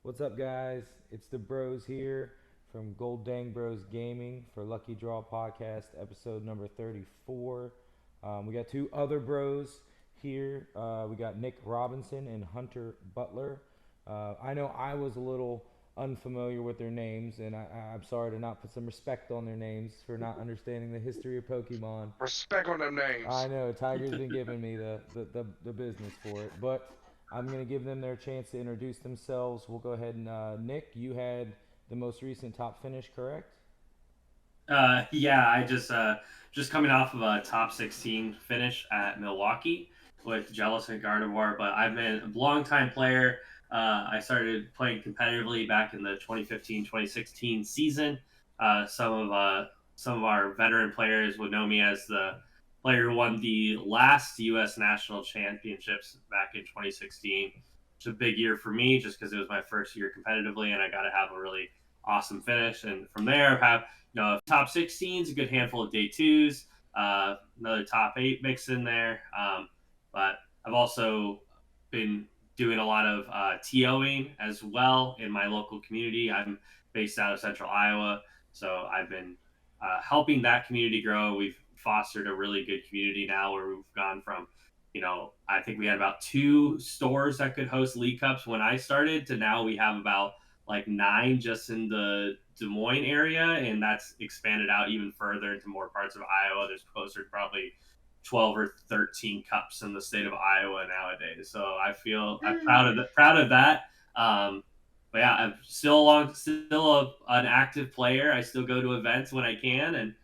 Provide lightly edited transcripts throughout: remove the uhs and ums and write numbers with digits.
What's up, guys? It's the bros here from Gold Dang Bros Gaming for Lucky Draw Podcast, episode number 34. We got two other bros here. We got Nick Robinson and Hunter Butler. I know I was a little unfamiliar with their names, and I'm sorry to not put some respect on their names for not understanding the history of Pokemon. Respect on them I names. know Tiger's been giving me the business for it, but I'm gonna give them their chance to introduce themselves. We'll go ahead and Nick, you had the most recent top finish, correct? Yeah, I just coming off of a top 16 finish at Milwaukee with Jealous and Gardevoir, but I've been a long time player. I started playing competitively back in the 2015-2016 season. Some of our veteran players would know me as the player who won the last U.S. national championships back in 2016. It's a big year for me just because it was my first year competitively, and I got to have a really awesome finish. And from there, I've had top 16s, a good handful of day twos, another top eight mix in there. But I've also been doing a lot of TOing as well in my local community. I'm based out of central Iowa, so I've been helping that community grow. We've fostered a really good community now where we've gone from, I think we had about two stores that could host League Cups when I started to now we have about like nine just in the Des Moines area, and that's expanded out even further into more parts of Iowa. There's closer to probably 12 or 13 cups in the state of Iowa nowadays. So I'm proud of that. But yeah, I'm an active player. I still go to events when I can, and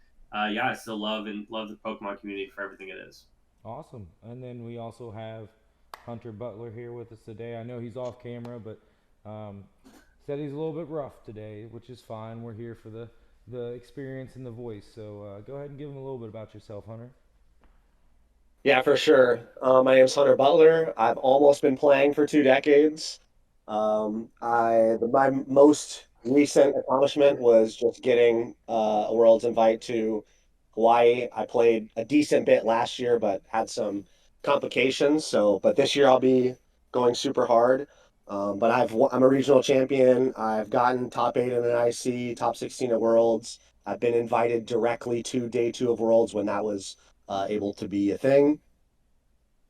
yeah, I still love the Pokemon community for everything it is. Awesome. And then we also have Hunter Butler here with us today. I know he's off camera, but um, said he's a little bit rough today, which is fine. We're here for the experience and the voice. So go ahead and give him a little bit about yourself, Hunter. Yeah, for sure. My name's Hunter Butler. I've almost been playing for 2 decades. My most recent accomplishment was just getting a World's invite to Hawaii. I played a decent bit last year, but had some complications. But this year I'll be going super hard. I'm a regional champion. I've gotten top eight in an IC, top 16 at Worlds. I've been invited directly to day two of Worlds when that was able to be a thing.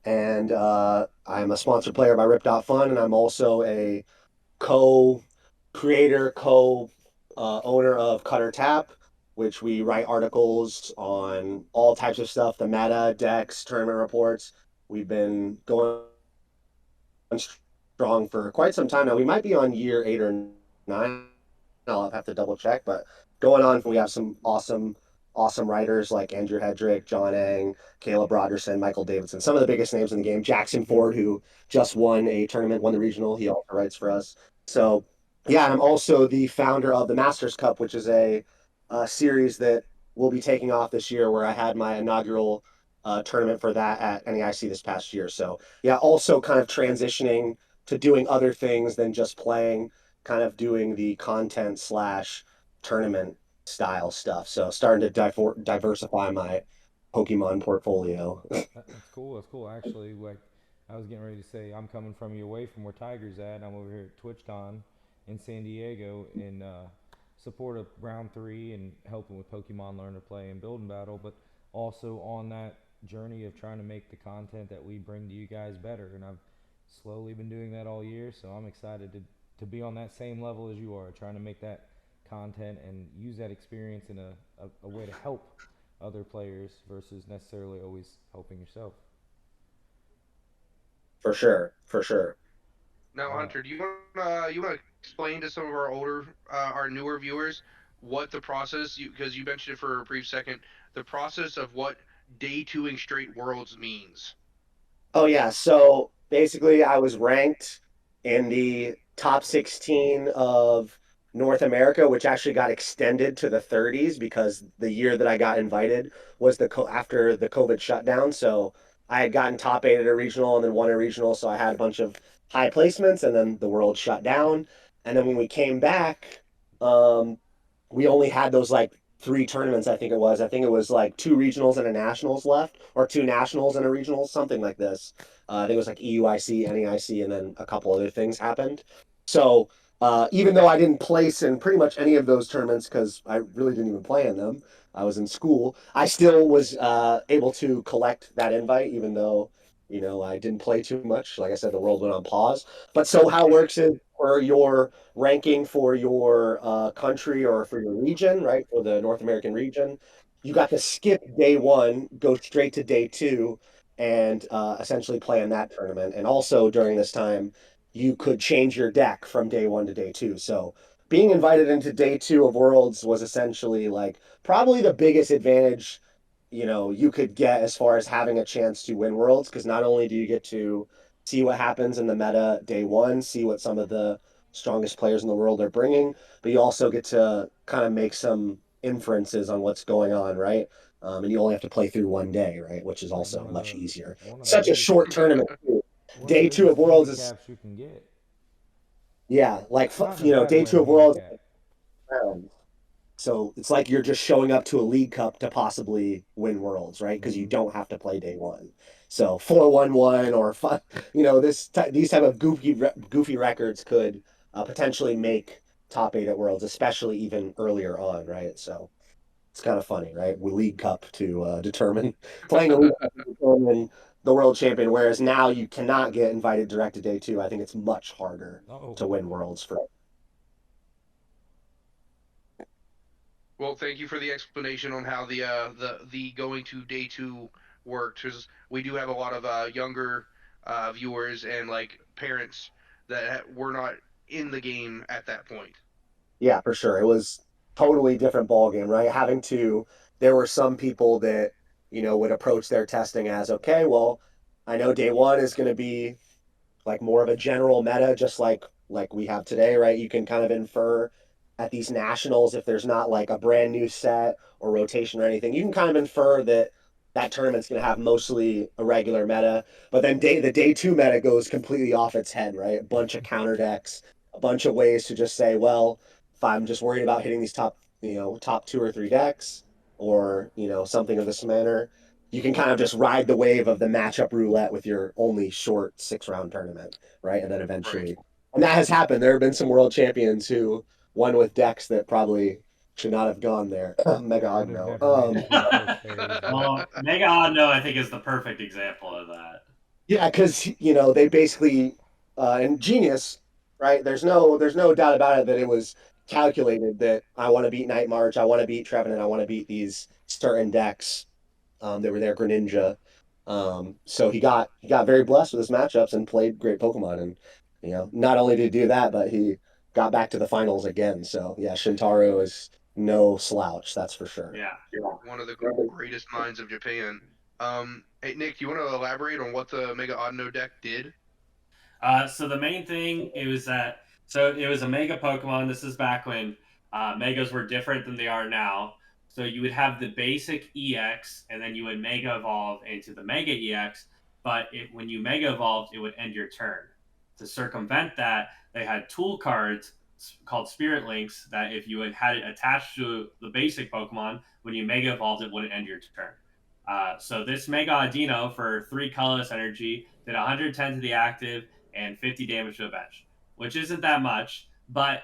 And I'm a sponsored player by Rip.Fun, and I'm also a co-creator, co-owner of Cutter Tap, which we write articles on all types of stuff, the meta, decks, tournament reports. We've been going strong for quite some time now. We might be on year 8 or 9. I'll have to double check, but going on, we have some awesome writers like Andrew Hedrick, John Ang, Caleb Broderson, Michael Davidson, some of the biggest names in the game. Jackson Ford, who just won a tournament, won the regional, he also writes for us. So, yeah, and I'm also the founder of the Masters Cup, which is a series that will be taking off this year, where I had my inaugural tournament for that at NEIC this past year. So, yeah, also kind of transitioning to doing other things than just playing, kind of doing the content slash tournament style stuff. So starting to diversify my Pokemon portfolio. That's cool. That's cool. Actually, like I was getting ready to say, I'm coming from you away from where Tiger's at. I'm over here at TwitchCon in San Diego in support of round three and helping with Pokemon Learn to Play and Build and Battle, but also on that journey of trying to make the content that we bring to you guys better. And I've slowly been doing that all year, so I'm excited to be on that same level as you are, trying to make that content and use that experience in a way to help other players versus necessarily always helping yourself. For sure, for sure. Now, Uh, Hunter, do you want to explain to some of our newer viewers what the process? Because you mentioned it for a brief second, the process of what day twoing straight worlds means. Oh yeah, so basically I was ranked in the top 16 of North America, which actually got extended to the 30s because the year that I got invited was after the COVID shutdown. So I had gotten top eight at a regional and then won a regional, so I had a bunch of high placements, and then the world shut down. And then when we came back, um, we only had those like three tournaments. I think it was. I think it was like two regionals and a nationals left, or two nationals and a regional, something like this. I think it was like EUIC, NEIC, and then a couple other things happened. So even though I didn't place in pretty much any of those tournaments because I really didn't even play in them. I was in school. I still was able to collect that invite, even though I didn't play too much. Like I said, the world went on pause. But so how it works is for your ranking for your country or for your region, right? For the North American region, you got to skip day one, go straight to day two, and essentially play in that tournament. And also during this time you could change your deck from day one to day two. So being invited into day two of Worlds was essentially like probably the biggest advantage you could get as far as having a chance to win Worlds, because not only do you get to see what happens in the meta day one, see what some of the strongest players in the world are bringing, but you also get to kind of make some inferences on what's going on, right? And you only have to play through one day, right? Which is Like also much easier. one of the Such a biggest short tournament, too. one of the Day two biggest of Worlds is handicaps you can get. yeah, like Not in a bad day way, two of Worlds handicap. rounds. So it's like you're just showing up to a League Cup to possibly win Worlds, right? Because you Hmm. don't have to play day one. So 4-1-1 or five, these type of goofy records could potentially make top eight at Worlds, especially even earlier on, right? So it's kind of funny, right? We League Cup to determine playing a League Cup to determine the world champion, whereas now you cannot get invited direct to day two. I think it's much harder Oh, to win Worlds for. Well, thank you for the explanation on how the going to day two worked. Because we do have a lot of younger viewers and like parents that were not in the game at that point. Yeah, for sure. It was totally different ball game, right? There were some people that, would approach their testing as, okay, well, I know day one is going to be like more of a general meta, just like we have today, right? You can kind of infer at these nationals if there's not like a brand new set or rotation or anything. You can kind of infer that that tournament's going to have mostly a regular meta, but then the day two meta goes completely off its head, right? A bunch of counter decks, a bunch of ways to just say, well, if I'm just worried about hitting these top two or three decks, or something of this manner, you can kind of just ride the wave of the matchup roulette with your only short 6 round tournament, right? And then Right. eventually, and that has happened. There have been some world champions who won with decks that probably should not have gone there. Mega would odd have no. never made it to the first phase. Yeah. Well, Mega Odd No, I think is the perfect example of that. Yeah, because they basically and genius, right? There's no doubt about it that it was calculated that I want to beat Night March, I want to beat Trevenant, I want to beat these certain decks that were there, Greninja. So he got very blessed with his matchups and played great Pokemon. And not only did he do that, but he got back to the finals again. So yeah, Shintaro is no slouch, that's for sure. Yeah. One of the greatest minds of Japan. Hey Nick, you want to elaborate on what the Mega Audino deck did? So the main thing it was that it was a mega Pokemon. This is back when megas were different than they are now. So you would have the basic EX, and then you would mega evolve into the mega EX. But when you mega evolved, it would end your turn. To circumvent that, they had tool cards called Spirit Links that if you had it attached to the basic Pokemon, when you mega evolved, it wouldn't end your turn. So this Mega Audino for 3 colorless energy did 110 to the active and 50 damage to a bench, which isn't that much. But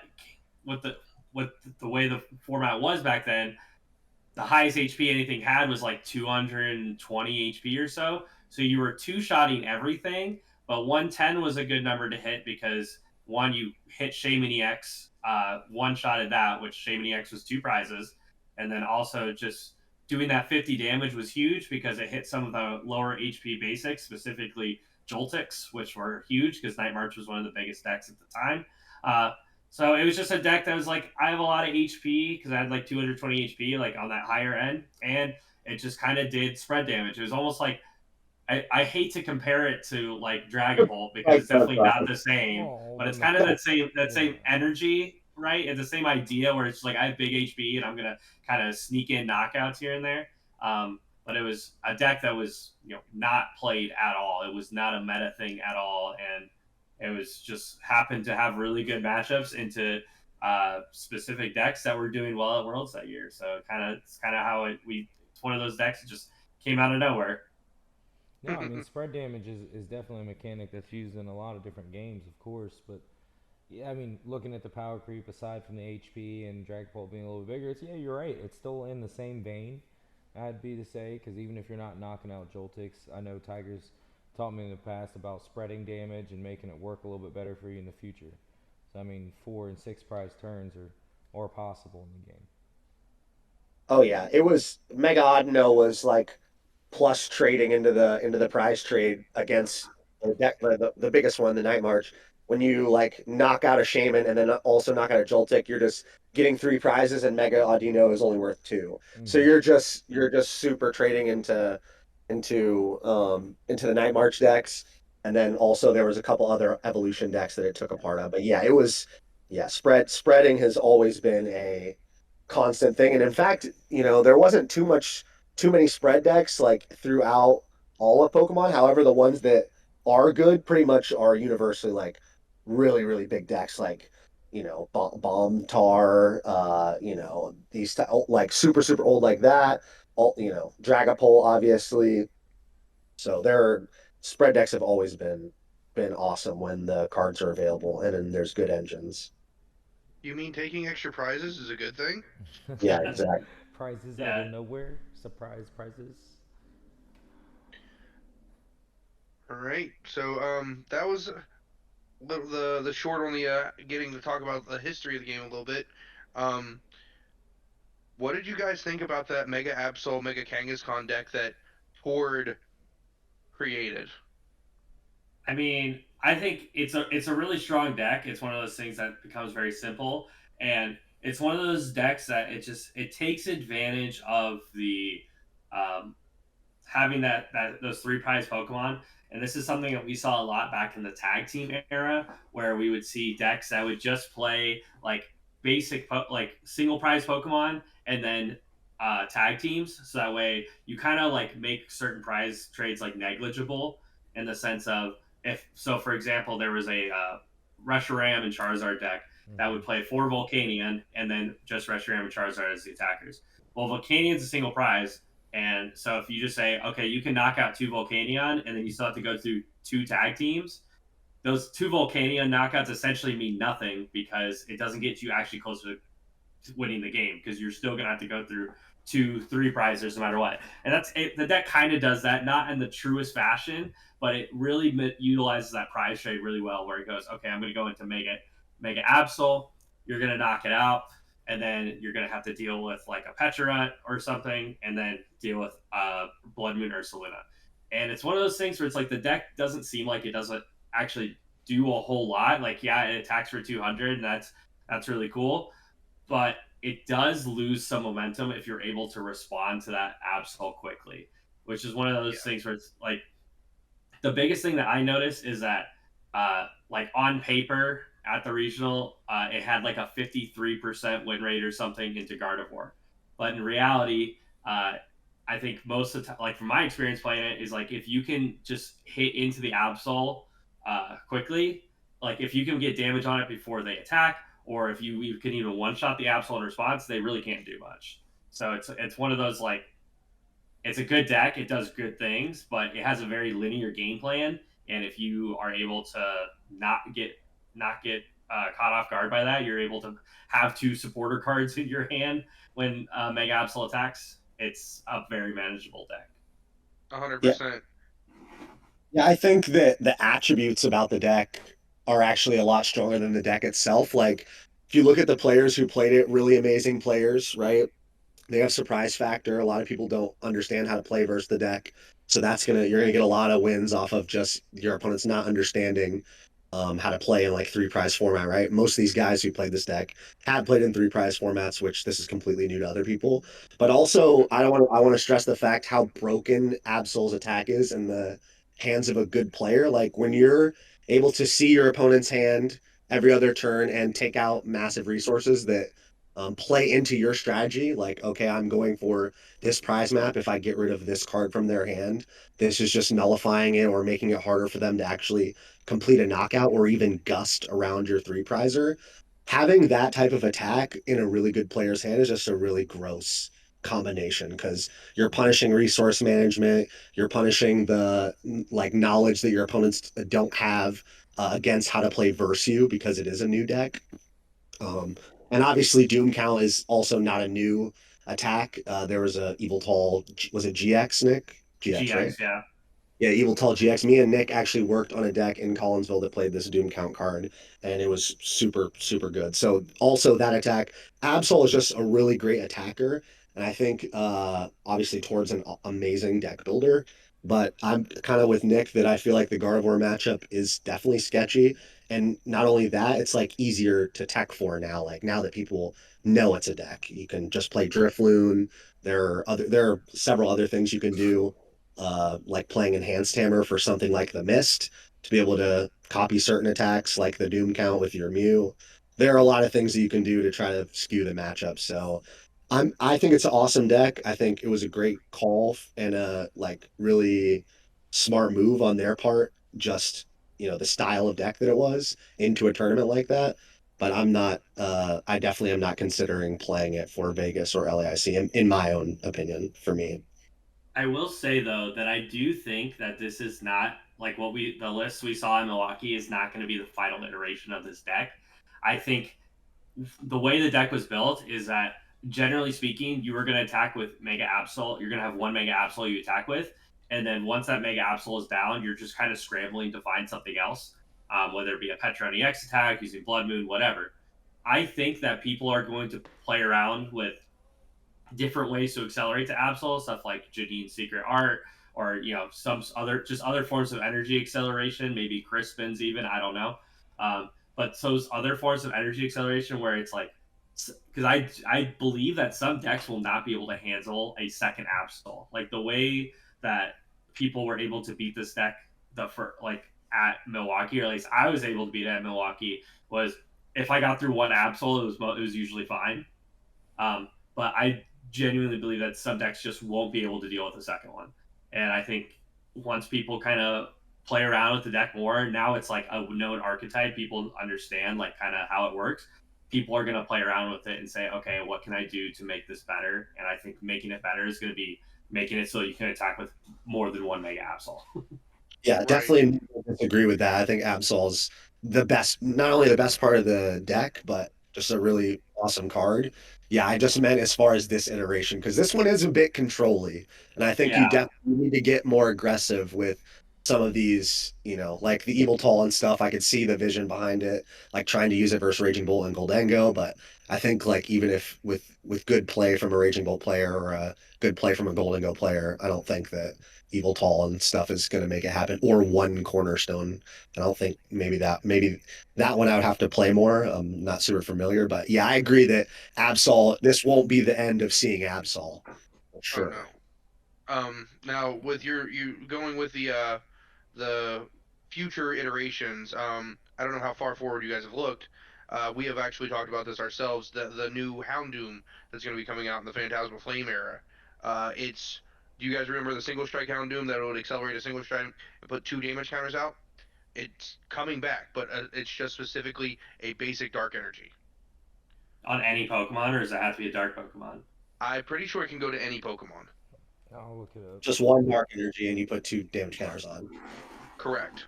with the way the format was back then, the highest HP anything had was like 220 HP or so. So you were two-shotting everything, but 110 was a good number to hit because one, you hit Shaman EX, one-shotted that, which Shaman EX was 2 prizes, and then also just doing that 50 damage was huge because it hit some of the lower HP basics, specifically Joltix, which were huge because Night March was one of the biggest decks at the time. Uh, so it was just a deck that was like, I have a lot of HP because I had like 220 HP, like on that higher end, and it just kind of did spread damage. It was almost like I hate to compare it to like Dragon Ball because Like it's definitely not the same, Oh, but the it's kind of mechanic. that Yeah. same energy, right? It's the same idea where it's like I have big HP and I'm gonna kind of sneak in knockouts here and there. But it was a deck that was not played at all. It was not a meta thing at all, and it was just happened to have really good matchups into specific decks that were doing well at Worlds that year. So it's kind of how it's one of those decks that just came out of nowhere. No, I mean spread damage is definitely a mechanic that's used in a lot of different games, of course, but Yeah, I mean, looking at the power creep aside from the HP and Dragapult being a little bigger, it's, yeah, you're right. It's still in the same vein, I'd be to say, because even if you're not knocking out Joltix, I know Tigers taught me in the past about spreading damage and making it work a little bit better for you in the future. So I mean, 4 and 6 prize turns are possible in the game. Oh yeah, it was Mega Audino was like plus trading into the prize trade against the biggest one, the Night March. When you like knock out a Shaman and then also knock out a Joltik, you're just getting 3 prizes, and Mega Audino is only worth 2. So Mm-hmm. you're just super trading into the Night March decks, and then also there was a couple other evolution decks that it took a part of. But yeah, it was yeah spreading has always been a constant thing, and in fact, there wasn't too many spread decks like throughout all of Pokemon. However, the ones that are good pretty much are universally like really, really big decks like, Bomb Tar, these like super, super old like that. All, Dragapult, obviously. So their spread decks have always been awesome when the cards are available and then there's good engines. You mean taking extra prizes is a good thing? Yeah, exactly. Prizes out of Yeah, nowhere, surprise prizes. All right. So that was the short on the getting to talk about the history of the game a little bit. Um, what did you guys think about that Mega Absol Mega Kangaskhan deck that Horde created? I mean, I think it's a really strong deck. It's one of those things that becomes very simple, and it's one of those decks that it takes advantage of the um, having that those 3 prize Pokemon. And this is something that we saw a lot back in the tag team era, where we would see decks that would just play like like single prize Pokemon, and then tag teams. So that way you kind of like make certain prize trades like negligible, in the sense of, if so, for example, there was a Reshiram and Charizard deck that Mm-hmm. would play 4 Volcanion and then just Reshiram and Charizard as the attackers. Well, Volcanion is a single prize, and so if you just say, okay, you can knock out 2 Volcanion, and then you still have to go through 2 tag teams, those 2 Volcanion knockouts essentially mean nothing, because it doesn't get you actually closer to winning the game, because you're still going to have to go through 2, 3 prizes no matter what. And that's it. The deck kind of does that, not in the truest fashion, but it really utilizes that prize trade really well, where it goes, okay, I'm going to go into Mega Absol, you're going to knock it out, and then you're going to have to deal with like a Petrarunt or something, and then deal with Blood Moon Ursaluna. And it's one of those things where it's like the deck doesn't seem like it doesn't actually do a whole lot. Like, yeah, it attacks for 200, and that's really cool, but it does lose some momentum if you're able to respond to that Absol quickly, which is one of those Yeah. things where it's like, the biggest thing that I noticed is that, like on paper at the regional, it had like a 53% win rate or something into Gardevoir, but in reality, uh, I think most of the time, like from my experience playing it, is like if you can just hit into the Absol quickly, like if you can get damage on it before they attack, or if you can even one shot the Absol in response, they really can't do much. So it's one of those like, it's a good deck. It does good things, but it has a very linear game plan. And if you are able to not get not get caught off guard by that, you're able to have 2 supporter cards in your hand when Mega Absol attacks. It's a very manageable deck. 100%. Yeah, I think that the attributes about the deck are actually a lot stronger than the deck itself. Like, if you look at the players who played it, really amazing players, right? They have surprise factor. A lot of people don't understand how to play versus the deck. So you're gonna get a lot of wins off of just your opponents not understanding how to play in like 3 prize format, right? Most of these guys who played this deck had played in 3 prize formats, which this is completely new to other people. But also, I want to stress the fact how broken Absol's attack is in the hands of a good player. Like when you're able to see your opponent's hand every other turn and take out massive resources that play into your strategy. Like, okay, I'm going for this prize map. If I get rid of this card from their hand, this is just nullifying it or making it harder for them to actually complete a knockout or even gust around your 3 prizer. Having that type of attack in a really good player's hand is just a really gross combination because you're punishing resource management, you're punishing the like knowledge that your opponents don't have against how to play versus you because it is a new deck. Um, and obviously, Doom Count is also not a new attack. There was a Evil Tall, was it GX, Nick? GX, right? GX, yeah. Yeah, Evil Tall GX. Me and Nick actually worked on a deck in Collinsville that played this Doom Count card, and it was super, super good. So also that attack, Absol is just a really great attacker, and I think obviously towards an amazing deck builder. But I'm kind of with Nick that I feel like the Gardevoir matchup is definitely sketchy. And not only that, it's like easier to tech for now. Like now that people know it's a deck, you can just play Drifloon. There are several other things you can do like playing Enhanced Hammer for something like the Mist to be able to copy certain attacks like the Doom Count with your Mew. There are a lot of things that you can do to try to skew the matchup. So I think it's an awesome deck. I think it was a great call and a like really smart move on their part. Just the style of deck that it was into a tournament like that. But I'm not. I definitely am not considering playing it for Vegas or LAIC in my own opinion. For me. I will say though that I do think that this is not like the list we saw in Milwaukee is not going to be the final iteration of this deck. I think the way the deck was built is that generally speaking, you were going to attack with Mega Absol. You're going to have one Mega Absol you attack with, and then once that Mega Absol is down, you're just kind of scrambling to find something else, whether it be a Petra EX attack using Blood Moon, whatever. I think that people are going to play around with different ways to accelerate to Absol, stuff like Jadine's Secret Art, or some other forms of energy acceleration, maybe Crispin's even, I don't know. But those other forms of energy acceleration where it's like, because I believe that some decks will not be able to handle a second Absol. Like the way that people were able to beat this deck at Milwaukee, or at least I was able to beat it at Milwaukee, was if I got through one Absol, it was usually fine. But I genuinely believe that some decks just won't be able to deal with the second one. And I think once people kind of play around with the deck more, now it's like a known archetype. People understand like kind of how it works. People are going to play around with it and say, okay, what can I do to make this better? And I think making it better is going to be making it so you can attack with more than one Mega Absol. Yeah, Right. definitely disagree with that. I think Absol's the best, not only the best part of the deck, but just a really awesome card. Yeah, I just meant as far as this iteration, because this one is a bit controlly. And I think you Yeah. definitely need to get more aggressive with some of these, like the Evil Tall and stuff. I could see the vision behind it, like trying to use it versus Raging Bolt and Goldengo. But I think like even if with good play from a Raging Bolt player or a good play from a Goldengo player, I don't think that Evil Tall and stuff is going to make it happen, or one Cornerstone. I don't think maybe that one I would have to play more. I'm not super familiar, but yeah, I agree that Absol. This won't be the end of seeing Absol, for Oh sure. no. Now with you going with the future iterations, I don't know how far forward you guys have looked. We have actually talked about this ourselves. The new Houndoom that's going to be coming out in the Phantasmal Flame era. It's Do you guys remember the single strike Houndoom that would accelerate a single strike and put 2 damage counters out? It's coming back, but it's just specifically a basic dark energy. On any Pokemon, or does it have to be a dark Pokemon? I'm pretty sure it can go to any Pokemon. I'll look it up. Just one Dark Energy, and you put 2 damage counters on. Correct.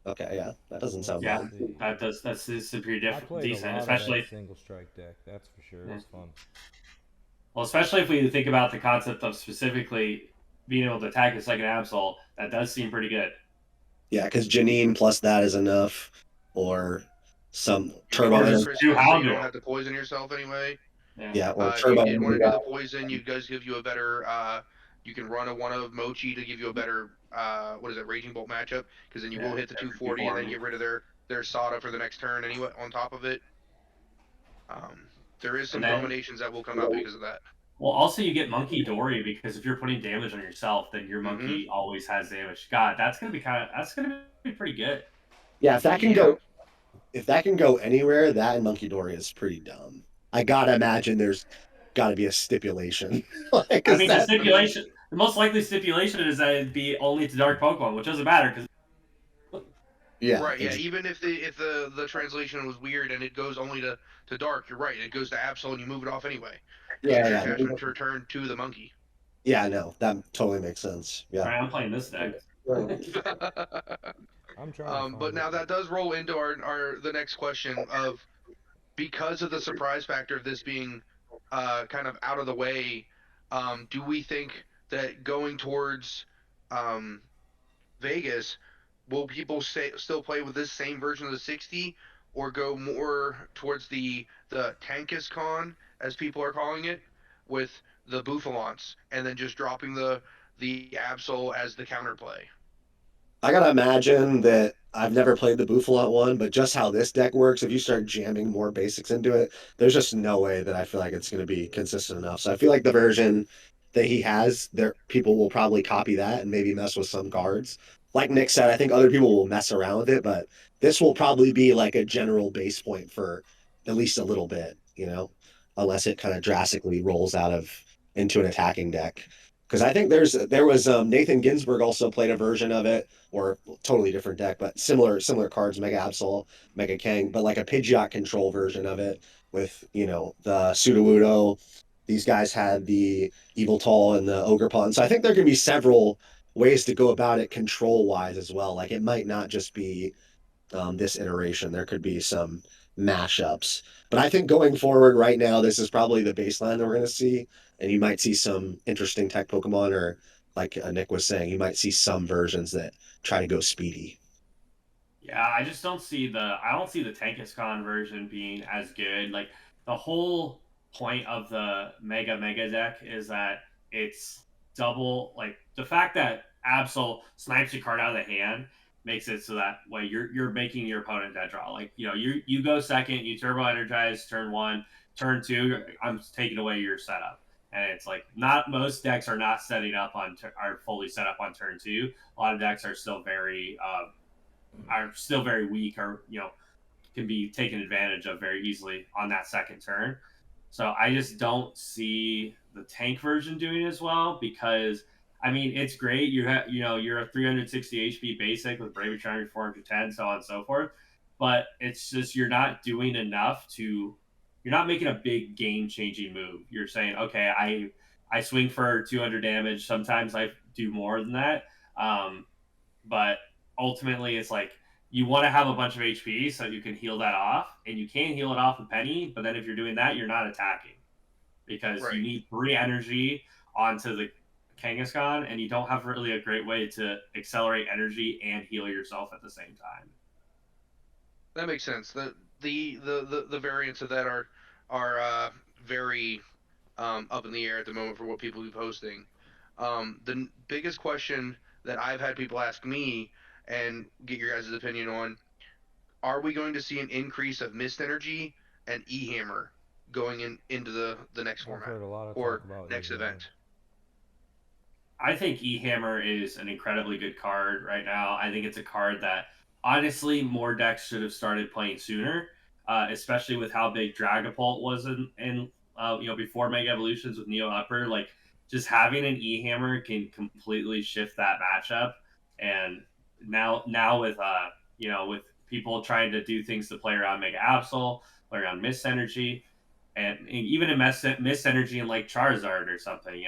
Okay, yeah, that doesn't sound Yeah, bad. that's pretty I played decent, a lot especially of that single strike deck. That's for sure. It was fun. well, especially if we think about the concept of specifically being able to attack a second Absol. That does seem pretty good. Yeah, because Janine plus that is enough, or some You can Turbo get Or the just Energy. do Crispin so you don't Houndoom. have to poison yourself anyway. Yeah. Yeah, or If you Turbo did want Energy. to do the poison, you guys give you a better. You can run a one of Mochi to give you a better. What is it? Raging Bolt matchup, because then you will hit the 240 and then get rid of their Sada for the next turn anyway. On top of it, um, there is And some then, combinations that will come out because of that. well, also you get Monkey Dory because if you're putting damage on yourself, then your Mm-hmm. monkey always has damage. God, that's gonna be pretty good. Yeah, if that can Yeah. go anywhere, that and Monkey Dory is pretty dumb. I gotta imagine there's gotta be a stipulation. Like, I is mean, that the most likely stipulation is that it'd be only to dark Pokemon, which doesn't matter because Yeah, Right, yeah. Even if the translation was weird and it goes only to dark, you're right. It goes to Absol and you move it off anyway. Keeps your yeah. attachment to return to the monkey. Yeah, no, that totally makes sense. All Yeah. right, I'm playing this deck. I'm trying to But find now it. that does roll into our the next question of, because of the surprise factor of this being kind of out of the way, do we think that going towards um, Vegas, will people still play with this same version of the 60, or go more towards the Tankus Con, as people are calling it, with the Bouffalants, and then just dropping the Absol as the counterplay? I gotta imagine that I've never played the Buffalot one, but just how this deck works, if you start jamming more basics into it, there's just no way that I feel like it's gonna be consistent enough. So I feel like the version that he has, there people will probably copy that and maybe mess with some cards. Like Nick said, I think other people will mess around with it, but this will probably be like a general base point for at least a little bit, unless it kind of drastically rolls out of into an attacking deck. Because I think there was Nathan Ginsburg also played a version of it, or totally different deck, but similar cards, Mega Absol, Mega Kang, but like a Pidgeot control version of it with, the Sudowoodo. These guys had the Evil Tall and the Ogre Pawn. So I think there can be several ways to go about it control wise as well. Like it might not just be this iteration. There could be some mashups. But I think going forward right now, this is probably the baseline that we're going to see. And you might see some interesting tech Pokemon, or like Nick was saying, you might see some versions that try to go speedy. Yeah, I don't see the Tankiskon version being as good. Like the whole point of the Mega deck is that it's double, like the fact that Absol snipes your card out of the hand makes it so that way you're making your opponent dead draw. Like, you go second, you turbo energize turn 1, turn 2, I'm taking away your setup. And it's like, not most decks are not setting up are fully set up on turn 2. A lot of decks are still very weak, or can be taken advantage of very easily on that second turn. So I just don't see the tank version doing as well, because I mean it's great. You're a 360 HP basic with Bravery Charm 410, so on and so forth. But it's just you're not making a big game changing move. You're saying, okay, I swing for 200 damage. Sometimes I do more than that. But ultimately, it's like you want to have a bunch of HP so you can heal that off, and you can heal it off a penny. But then if you're doing that, you're not attacking, because you Right. need 3 energy onto the Kangaskhan, and you don't have really a great way to accelerate energy and heal yourself at the same time. That makes sense. The variants of that are very up in the air at the moment for what people be posting. The biggest question that I've had people ask me and get your guys' opinion on: are we going to see an increase of Mist Energy and E Hammer going into the next I've format heard a lot of talk or about next E-Hammer. event? I think E-Hammer is an incredibly good card right now. I think it's a card that honestly more decks should have started playing sooner, especially with how big Dragapult was before Mega Evolutions with Neo Upper. Like, just having an E-Hammer can completely shift that matchup. And now with people trying to do things to play around Mega Absol, play around Mist Energy, and even in Mist Energy and like Charizard or something,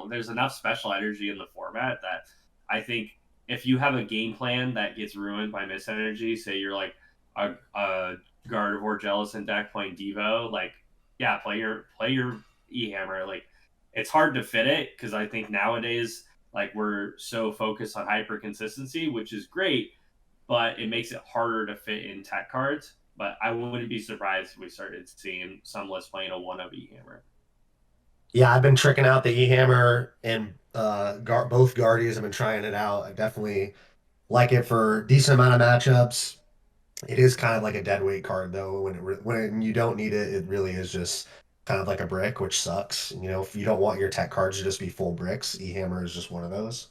there's enough special energy in the format that I think if you have a game plan that gets ruined by Mist Energy, say you're like a Gardevoir Jellicent deck playing Devo, like, yeah, play your E Hammer. Like, it's hard to fit it because I think nowadays, like, we're so focused on hyper consistency, which is great, but it makes it harder to fit in tech cards. But I wouldn't be surprised if we started seeing some lists playing a one of E Hammer. Yeah, I've been tricking out the E Hammer, and both Guardians have been trying it out. I definitely like it for decent amount of matchups. It is kind of like a dead weight card though. When you don't need it, it really is just kind of like a brick, which sucks. If you don't want your tech cards to just be full bricks, E Hammer is just one of those.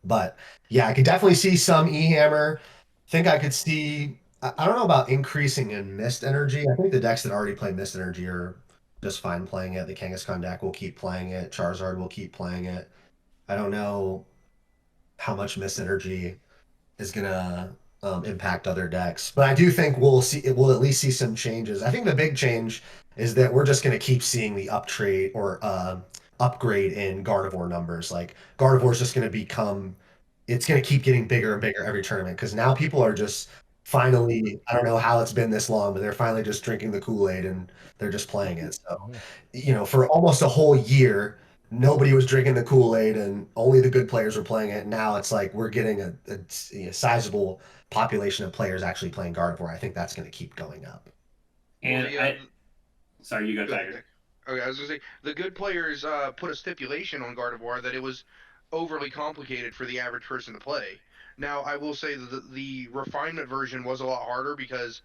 But yeah, I could definitely see some E Hammer. Think I could see. I don't know about increasing in Mist Energy. I think the decks that already play Mist Energy are just fine playing it. The Kangaskhan deck will keep playing it. Charizard will keep playing it. I don't know how much Mist Energy is gonna impact other decks. But I do think we'll at least see some changes. I think the big change is that we're just going to keep seeing the upgrade in Gardevoir numbers. Like Gardevoir is just going to become, it's going to keep getting bigger and bigger every tournament because now people are just finally, I don't know how it's been this long, but they're finally just drinking the Kool-Aid and they're just playing it. So, for almost a whole year, nobody was drinking the Kool-Aid and only the good players were playing it. Now it's like we're getting a sizable population of players actually playing Gardevoir. I think that's going to keep going up. Well, And sorry, you go, go ahead, Tiger. Nick. Okay, I was gonna say the good players put a stipulation on Gardevoir that it was overly complicated for the average person to play. Now, I will say that the refinement version was a lot harder because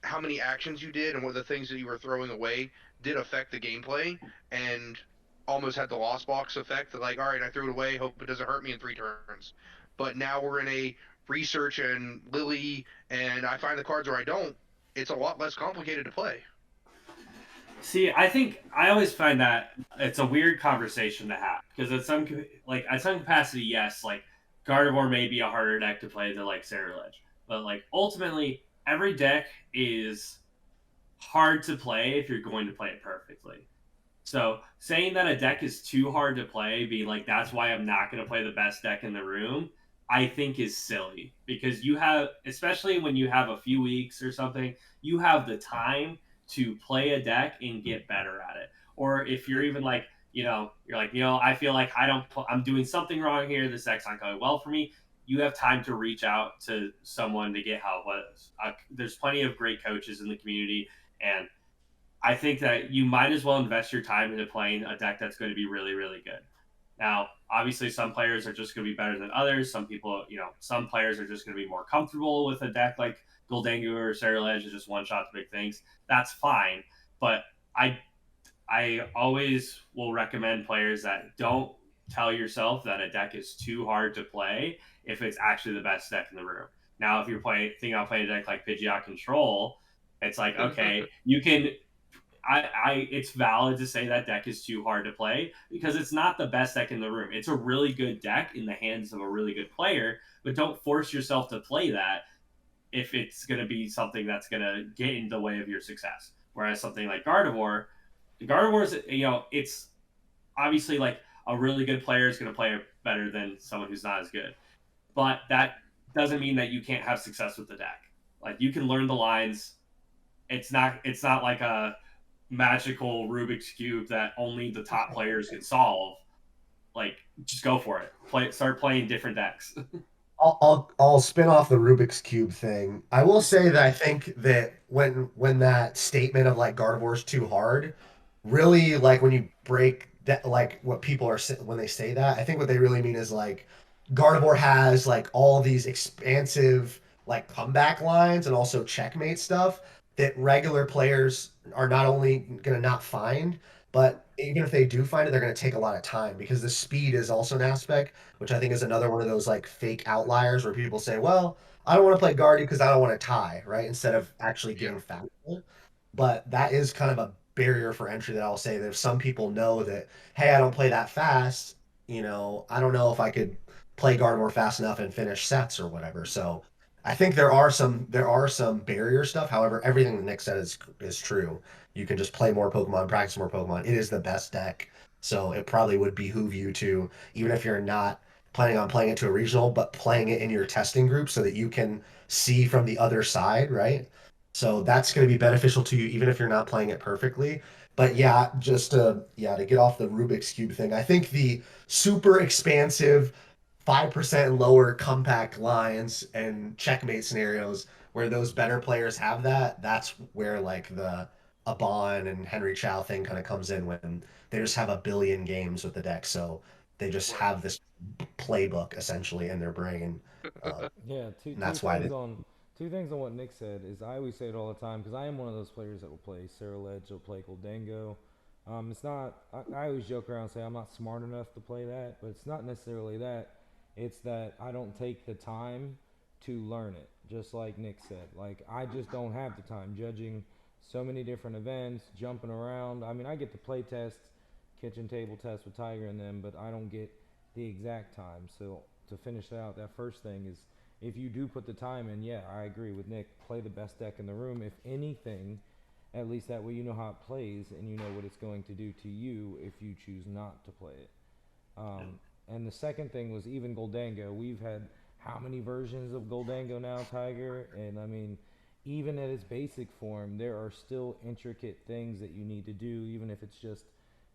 how many actions you did and what the things that you were throwing away did affect the gameplay, and almost had the lost box effect that, like, all right, I threw it away, hope it doesn't hurt me in 3 turns. But now we're in a research and Lily, and I find the cards or I don't. It's a lot less complicated to play. See, I think I always find that it's a weird conversation to have because at some capacity, yes, like Gardevoir may be a harder deck to play than like Sacrilege, but like ultimately, every deck is hard to play if you're going to play it perfectly. So saying that a deck is too hard to play, being like that's why I'm not going to play the best deck in the room, I think is silly because you have, especially when you have a few weeks or something, you have the time to play a deck and get better at it. Or if you're even like, you're like, I feel like I'm doing something wrong here. This deck's not going well for me. You have time to reach out to someone to get help. There's plenty of great coaches in the community, and I think that you might as well invest your time into playing a deck that's going to be really, really good. Now, obviously, some players are just going to be better than others. Some players are just going to be more comfortable with a deck like Goldango or Sacrilege, just one shot to big things. That's fine. But I I always will recommend players that don't tell yourself that a deck is too hard to play if it's actually the best deck in the room. Now, if you're thinking about playing a deck like Pidgeot Control, it's like, okay, you can it's valid to say that deck is too hard to play because it's not the best deck in the room. It's a really good deck in the hands of a really good player, but don't force yourself to play that if it's going to be something that's going to get in the way of your success. Whereas something like Gardevoir is, it's obviously like a really good player is going to play better than someone who's not as good, but that doesn't mean that you can't have success with the deck. Like you can learn the lines. It's not like a magical Rubik's cube that only the top players can solve. Like, just go for it. Start playing different decks. I'll spin off the Rubik's Cube thing. I will say that I think that when that statement of like Gardevoir's too hard, really like when you break that like what people are when they say that, I think what they really mean is like Gardevoir has like all these expansive like comeback lines and also checkmate stuff that regular players are not only gonna not find, but even if they do find it, they're gonna take a lot of time because the speed is also an aspect which I think is another one of those like fake outliers where people say, well, I don't want to play Guardian because I don't want to tie, right? Instead of actually Yeah. getting faster. But that is kind of a barrier for entry that I'll say that if some people know that, hey, I don't play that fast, I don't know if I could play Gardevoir fast enough and finish sets or whatever. So I think there are some barrier stuff. However, everything that Nick said is true. You can just play more Pokemon, practice more Pokemon. It is the best deck. So it probably would behoove you to, even if you're not planning on playing it to a regional, but playing it in your testing group so that you can see from the other side, right? So that's going to be beneficial to you even if you're not playing it perfectly. But yeah, to get off the Rubik's Cube thing, I think the super expansive 5% and lower compact lines and checkmate scenarios where those better players have that's where like the Abon and Henry Chow thing kind of comes in when they just have a billion games with the deck. So they just Right. have this playbook essentially in their brain. Yeah, two And two that's why things on what Nick said is I always say it all the time because I am one of those players that will play Sacrilege, will play Goldango. It's not. I always joke around and say I'm not smart enough to play that, but it's not necessarily that. It's that I don't take the time to learn it. Just like Nick said, like I just don't have the time judging so many different events, jumping around. I mean, I get to play tests, kitchen table tests with Tiger and them, but I don't get the exact time. So to finish that out, that first thing if you do put the time in, yeah, I agree with Nick. Play the best deck in the room. If anything, at least that way you know how it plays and you know what it's going to do to you if you choose not to play it. And the second thing was even Goldango. We've had how many versions of Goldango now, Tiger? And I mean, even at its basic form, there are still intricate things that you need to do, even if it's just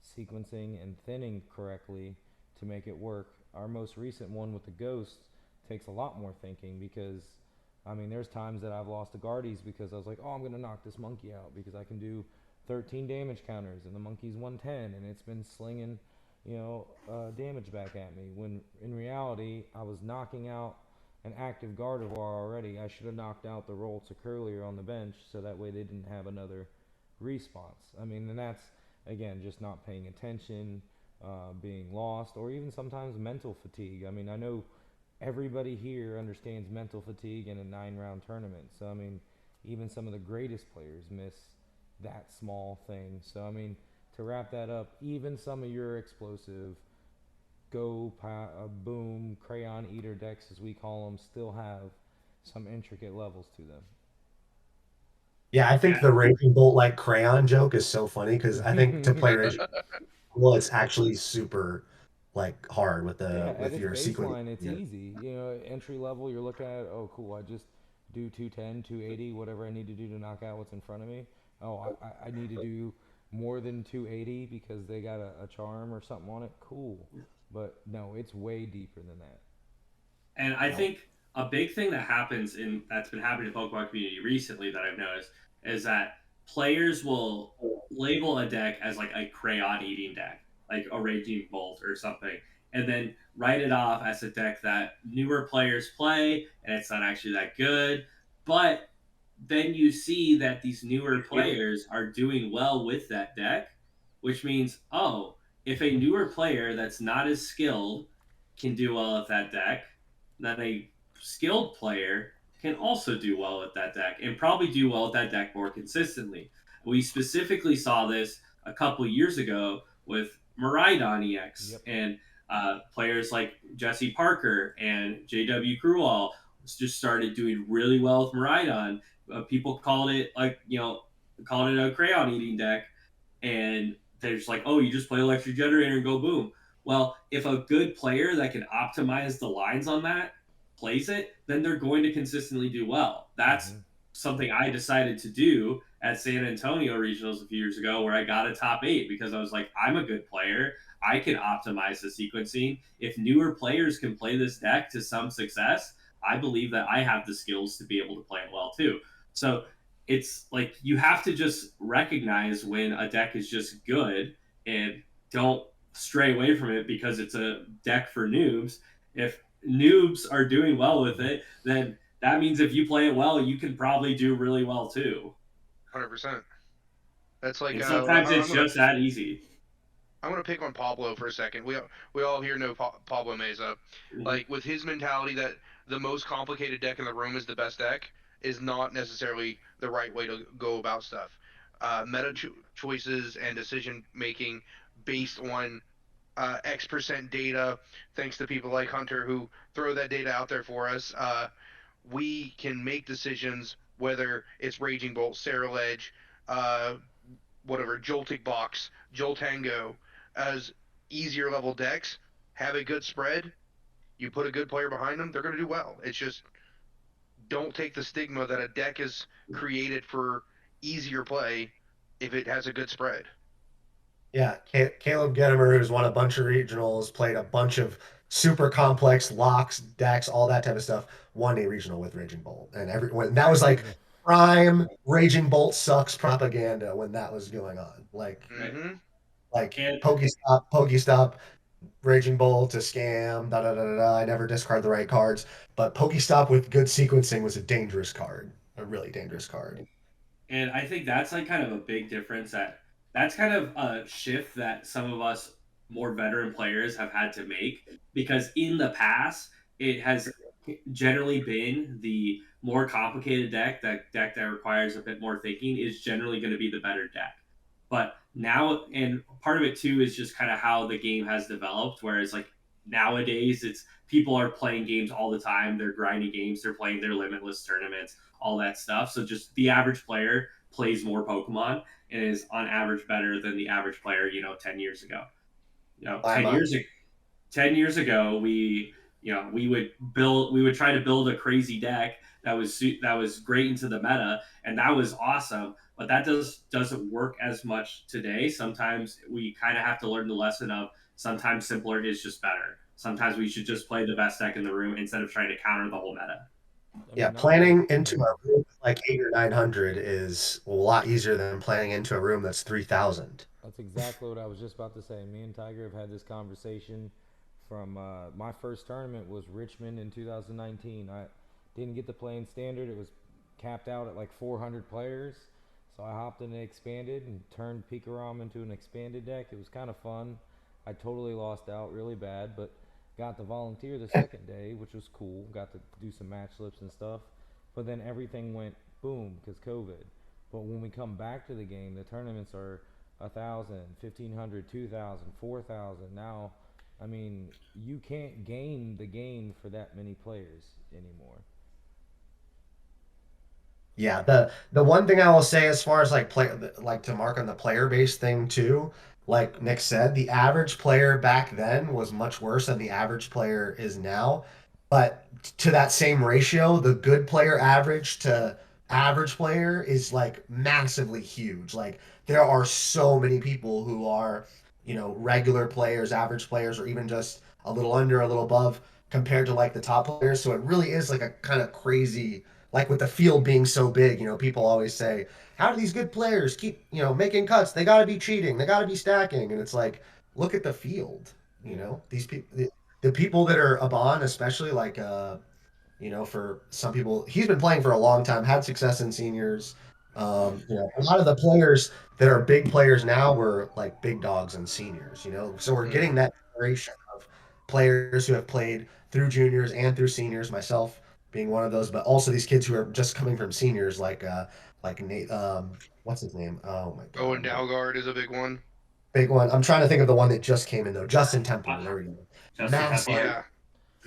sequencing and thinning correctly to make it work. Our most recent one with the Ghost takes a lot more thinking because, I mean, there's times that I've lost to Guardies because I was like, oh, I'm going to knock this monkey out because I can do 13 damage counters and the monkey's 110 and it's been slinging damage back at me. When in reality, I was knocking out an active Gardevoir already. I should have knocked out the roll to Curlier on the bench so that way they didn't have another response. I mean, and that's, again, just not paying attention, being lost, or even sometimes mental fatigue. I mean, I know everybody here understands mental fatigue in a 9-round tournament. So, I mean, even some of the greatest players miss that small thing. So, I mean, to wrap that up, even some of your explosive boom, crayon eater decks, as we call them, still have some intricate levels to them. Yeah, I think the Raging Bolt like crayon joke is so funny because I think to play Raging, well, it's actually super like hard with Yeah, the at with its your sequence. baseline, it's Yeah. easy. Entry level, you're looking at, oh, cool, I just do 210, 280, whatever I need to do to knock out what's in front of me. Oh, I need to do more than 280 because they got a charm or something on it. Cool. But no, it's way deeper than that. And I think a big thing that happens in that's been happening in the Pokemon community recently that I've noticed is that players will label a deck as like a crayon eating deck, like a Raging Bolt or something, and then write it off as a deck that newer players play and it's not actually that good. But then you see that these newer players are doing well with that deck, which means, oh, if a newer player that's not as skilled can do well with that deck, then a skilled player can also do well with that deck and probably do well with that deck more consistently. We specifically saw this a couple years ago with Miraidon EX Yep. and players like Jesse Parker and JW Cruall just started doing really well with Miraidon. People called it called it a crayon eating deck, and they're just like, oh, you just play electric generator and go boom. Well, if a good player that can optimize the lines on that plays it, then they're going to consistently do well. That's Mm-hmm. something I decided to do at San Antonio regionals a few years ago, where I got a top 8 because I was like, I'm a good player. I can optimize the sequencing. If newer players can play this deck to some success, I believe that I have the skills to be able to play it well too. So it's like you have to just recognize when a deck is just good and don't stray away from it because it's a deck for noobs. If noobs are doing well with it, then that means if you play it well, you can probably do really well too. 100%. That's like And sometimes I'm it's gonna just that easy. pick on Pablo for a second. We all here know Pablo Meza. Mhm. Like with his mentality that the most complicated deck in the room is the best deck is not necessarily the right way to go about stuff. Choices and decision making based on X% data, thanks to people like Hunter who throw that data out there for us. We can make decisions whether it's Raging Bolt, Ledge, uh, whatever, Joltic Box, Joltango, as easier level decks, have a good spread, you put a good player behind them, they're going to do well. It's just don't take the stigma that a deck is created for easier play if it has a good spread. Yeah, Caleb Gettimer, who's won a bunch of regionals, played a bunch of super complex locks, decks, all that type of stuff, won a regional with Raging Bolt. And everyone that was like Yeah. prime Raging Bolt sucks propaganda when that was going on. Right. Like And Pokestop, Raging Bolt, a scam, da da da da da. I never discard the right cards. But Pokestop with good sequencing was a dangerous card. A really dangerous card. And I think that's like kind of a big difference that's kind of a shift that some of us more veteran players have had to make because in the past it has generally been the more complicated deck that requires a bit more thinking is generally going to be the better deck. But now, and part of it too is just kind of how the game has developed, whereas like nowadays it's people are playing games all the time. They're grinding games. They're playing their limitless tournaments, all that stuff. So just the average player plays more Pokemon and is on average better than the average player, 10 years ago. By 10 much. years ago, 10 years ago, we would try to build a crazy deck that was great into the meta, and that was awesome. But that doesn't work as much today. Sometimes we kind of have to learn the lesson of sometimes simpler is just better. Sometimes we should just play the best deck in the room instead of trying to counter the whole meta. I Yeah, mean, not to planning into yeah. a room like 8 or 900 is a lot easier than planning into a room that's 3,000. That's exactly what I was just about to say. Me and Tiger have had this conversation from my first tournament was Richmond in 2019. I didn't get to play in standard. It was capped out at like 400 players. So I hopped in and expanded and turned Pikarom into an expanded deck. It was kind of fun. I totally lost out really bad, but got to volunteer the second day, which was cool. Got to do some match slips and stuff. But then everything went boom because COVID. But when we come back to the game, the tournaments are 1,000, 1,500, 2,000, 4,000. Now, I mean, you can't game the game for that many players anymore. Yeah, the one thing I will say as far as like play like to mark on the player base thing too, like Nick said, the average player back then was much worse than the average player is now. But to that same ratio, the good player average to average player is like massively huge. Like there are so many people who are, regular players, average players, or even just a little under, a little above compared to like the top players. So it really is like a kind of crazy, like with the field being so big, people always say, how do these good players keep, making cuts? They got to be cheating. They got to be stacking. And it's like, look at the field. Yeah. These people, the people that are Aban, especially like, for some people, he's been playing for a long time, had success in seniors. A lot of the players that are big players now were like big dogs and seniors, so we're getting Mm. that generation of players who have played through juniors and through seniors, myself being one of those, but also these kids who are just coming from seniors, like Nate, what's his name? Oh my God, Owen Dalgard is a big one. big one. I'm trying to think of the one that just came in though. Justin Temple. Uh, There we go. Justin Massive, Temple, Yeah.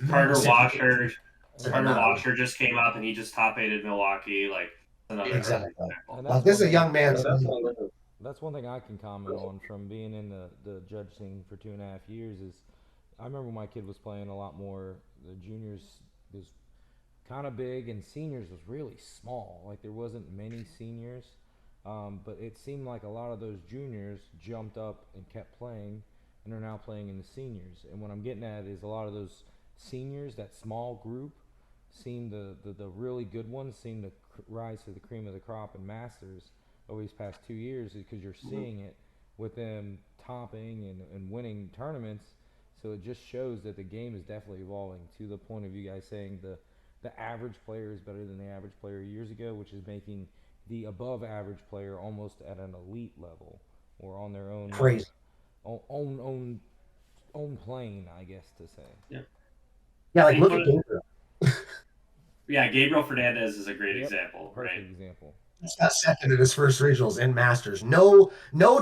Carter massive, Washer, And massive that's Carter amount of Washer just came up and he just top aided Milwaukee. Like another Yeah. perfect exactly. and example. Like that's this one is a thing. young man. That's one thing I can comment on from being in the judge scene for 2.5 years is I remember my kid was playing a lot more. The juniors was kind of big, and seniors was really small. Like there wasn't many seniors, but it seemed like a lot of those juniors jumped up and kept playing, and are now playing in the seniors. And what I'm getting at is a lot of those seniors, that small group, seem the really good ones seem to rise to the cream of the crop in masters over these past 2 years because you're seeing it with them topping and winning tournaments. So it just shows that the game is definitely evolving to the point of you guys saying the average player is better than the average player years ago, which is making the above average player almost at an elite level or on their own Crazy. own plane, I guess to say. Yeah. Yeah, like Same look for at Gabriel. Yeah, Gabriel Fernandez is a great Yep, example, right? perfect example. He's got second in his first regionals in Masters. No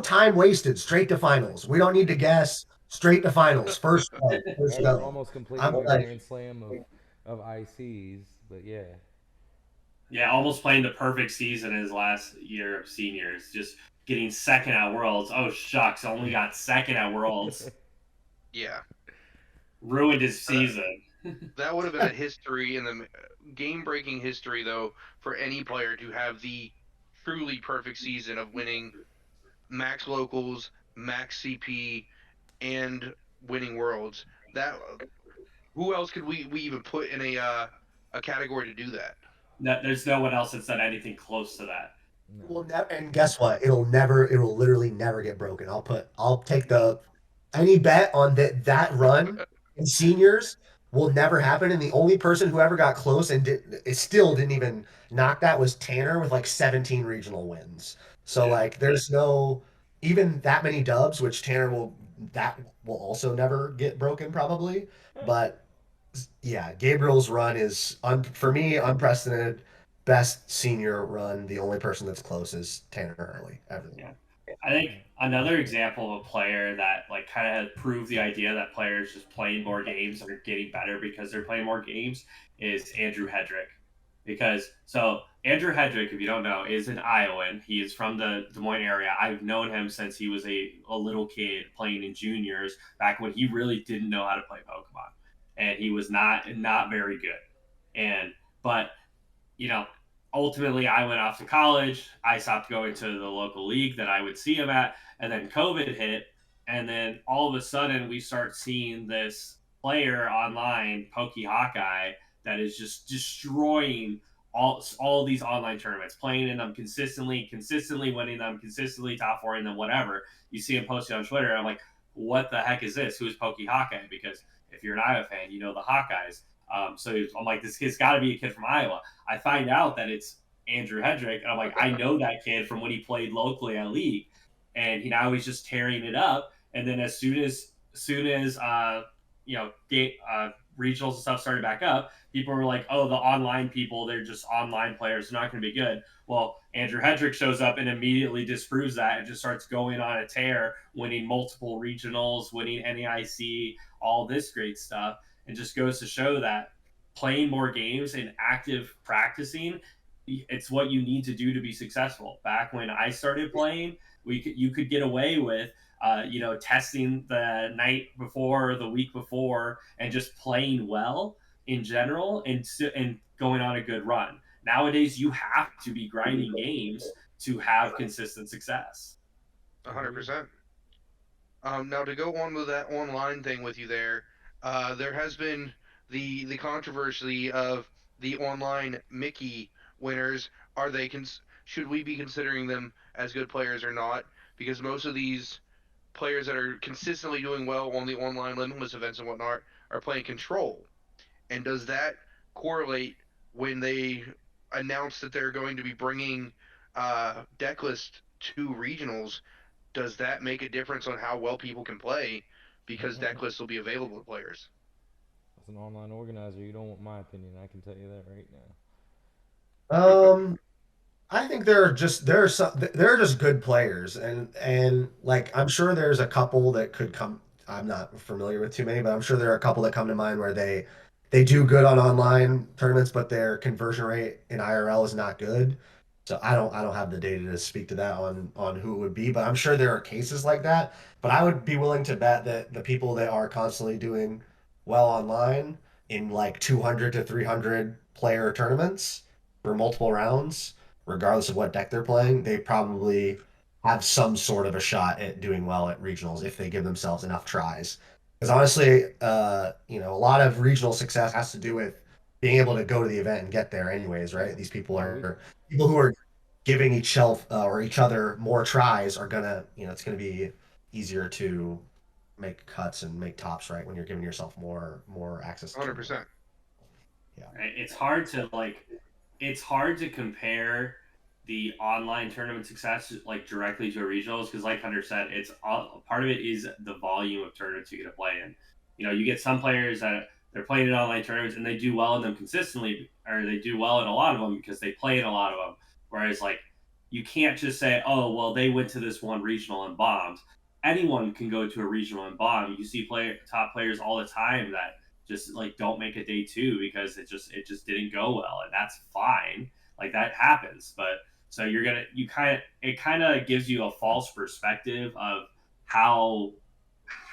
time wasted. Straight to finals. We don't need to guess. Straight to finals. First go. First After go. almost I'm completing a like, grand slam of ICs, but yeah, Yeah, almost playing the perfect season in his last year of seniors, just getting second at Worlds. Oh shucks, only got second at Worlds. Yeah. Ruined his That, season. that would have been a history in the game-breaking history, though, for any player to have the truly perfect season of winning max locals, max CP, and winning worlds. That who else could we even put in a category to do that? There's no one else that's done anything close to that. no. and guess what? It'll literally never get broken. I'll take any bet on that run in seniors will never happen. And the only person who ever got close and it still didn't even knock that was Tanner with like 17 regional wins. So Yeah. like there's no even that many dubs, which that will also never get broken probably. But yeah, Gabriel's run is for me unprecedented. Best senior run. The only person that's close is Tanner Hurley. Everything. Yeah. I think another example of a player that like kind of has proved the idea that players just playing more games are getting better because they're playing more games is Andrew Hedrick. Because so Andrew Hedrick, if you don't know, is an Iowan. He is from the Des Moines area. I've known him since he was a little kid playing in juniors back when he really didn't know how to play Pokemon, and he was not very good. And but you know, ultimately I went off to college. I stopped going to the local league that I would see him at, and then COVID hit, and then all of a sudden we start seeing this player online, Pokey Hawkeye, that is just destroying all these online tournaments, playing in them consistently winning them, consistently top fouring them, whatever. You see him posting on Twitter. I'm like, what the heck is this? Who's Pokey Hawkeye? Because if you're an Iowa fan, you know the Hawkeyes. So I'm like, this kid's got to be a kid from Iowa. I find out that it's Andrew Hedrick, and I'm like, I know that kid from when he played locally at league, and now he's just tearing it up. And then as soon as regionals and stuff started back up, people were like, oh, the online people, they're just online players, they're not going to be good. Well, Andrew Hedrick shows up and immediately disproves that and just starts going on a tear, winning multiple regionals, winning NAIC, all this great stuff, and just goes to show that playing more games and active practicing, it's what you need to do to be successful. Back when I started playing, you could get away with testing the night before or the week before and just playing well in general and going on a good run. Nowadays, you have to be grinding games to have consistent success. 100%. Now to go on with that online thing with you there has been the controversy of the online Mickey winners. Are they should we be considering them as good players or not? Because most of these players that are consistently doing well on the online limitless events and whatnot are playing control. And does that correlate when they announce that they're going to be bringing decklist to regionals? Does that make a difference on how well people can play because decklists will be available to players? As an online organizer, you don't want my opinion. I can tell you that right now. I think they're just good players, and like I'm sure there's a couple that could come. I'm not familiar with too many, but I'm sure there are a couple that come to mind where they do good on online tournaments, but their conversion rate in IRL is not good. So I don't have the data to speak to that on who it would be, but I'm sure there are cases like that. But I would be willing to bet that the people that are constantly doing well online in like 200 to 300 player tournaments for multiple rounds, regardless of what deck they're playing, they probably have some sort of a shot at doing well at regionals if they give themselves enough tries. Because honestly, a lot of regional success has to do with being able to go to the event and get there anyways, right? These people are people who are giving each other more tries are gonna, it's gonna be easier to make cuts and make tops, right? When you're giving yourself more access to 100%. Yeah. It's hard to compare the online tournament success like directly to regionals because, like Hunter said, it's all part of it is the volume of tournaments you get to play in. You get some players that they're playing in online tournaments and they do well in them consistently, or they do well in a lot of them because they play in a lot of them. Whereas, like, you can't just say, "Oh, well, they went to this one regional and bombed." Anyone can go to a regional and bomb. You see top players all the time that just like don't make a day two because it just didn't go well, and that's fine. Like that happens, but so it kind of gives you a false perspective of how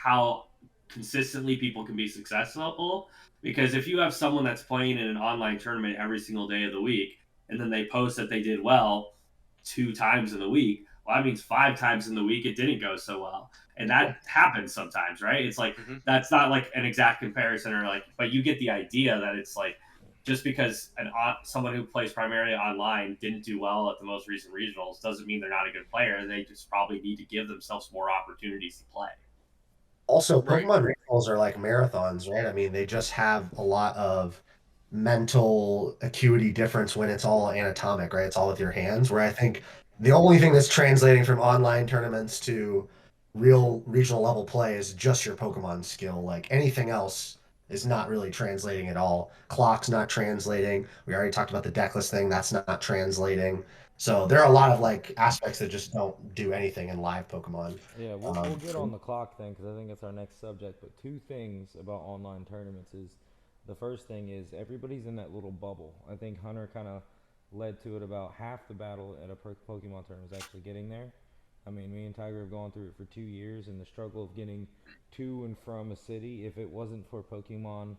how consistently people can be successful. Because if you have someone that's playing in an online tournament every single day of the week, and then they post that they did well 2 times in the week, well, that means 5 times in the week it didn't go so well, and that happens sometimes, right? It's like Mm-hmm. that's not like an exact comparison, or like, but you get the idea that it's like just because someone who plays primarily online didn't do well at the most recent regionals doesn't mean they're not a good player. They just probably need to give themselves more opportunities to play. Also, Right. Pokemon regionals are like marathons, right? I mean, they just have a lot of mental acuity difference when it's all anatomic, right? It's all with your hands. Where I think the only thing that's translating from online tournaments to real regional level play is just your Pokemon skill. Like anything else is not really translating at all. Clock's not translating. We already talked about the decklist thing. That's not translating. So there are a lot of like aspects that just don't do anything in live Pokemon. Yeah, we'll get on the clock thing because I think it's our next subject. But two things about online tournaments is the first thing is everybody's in that little bubble. I think Hunter kind of led to it. About half the battle at a Pokemon tournament is actually getting there. I mean, me and Tiger have gone through it for 2 years, and the struggle of getting to and from a city. If it wasn't for Pokemon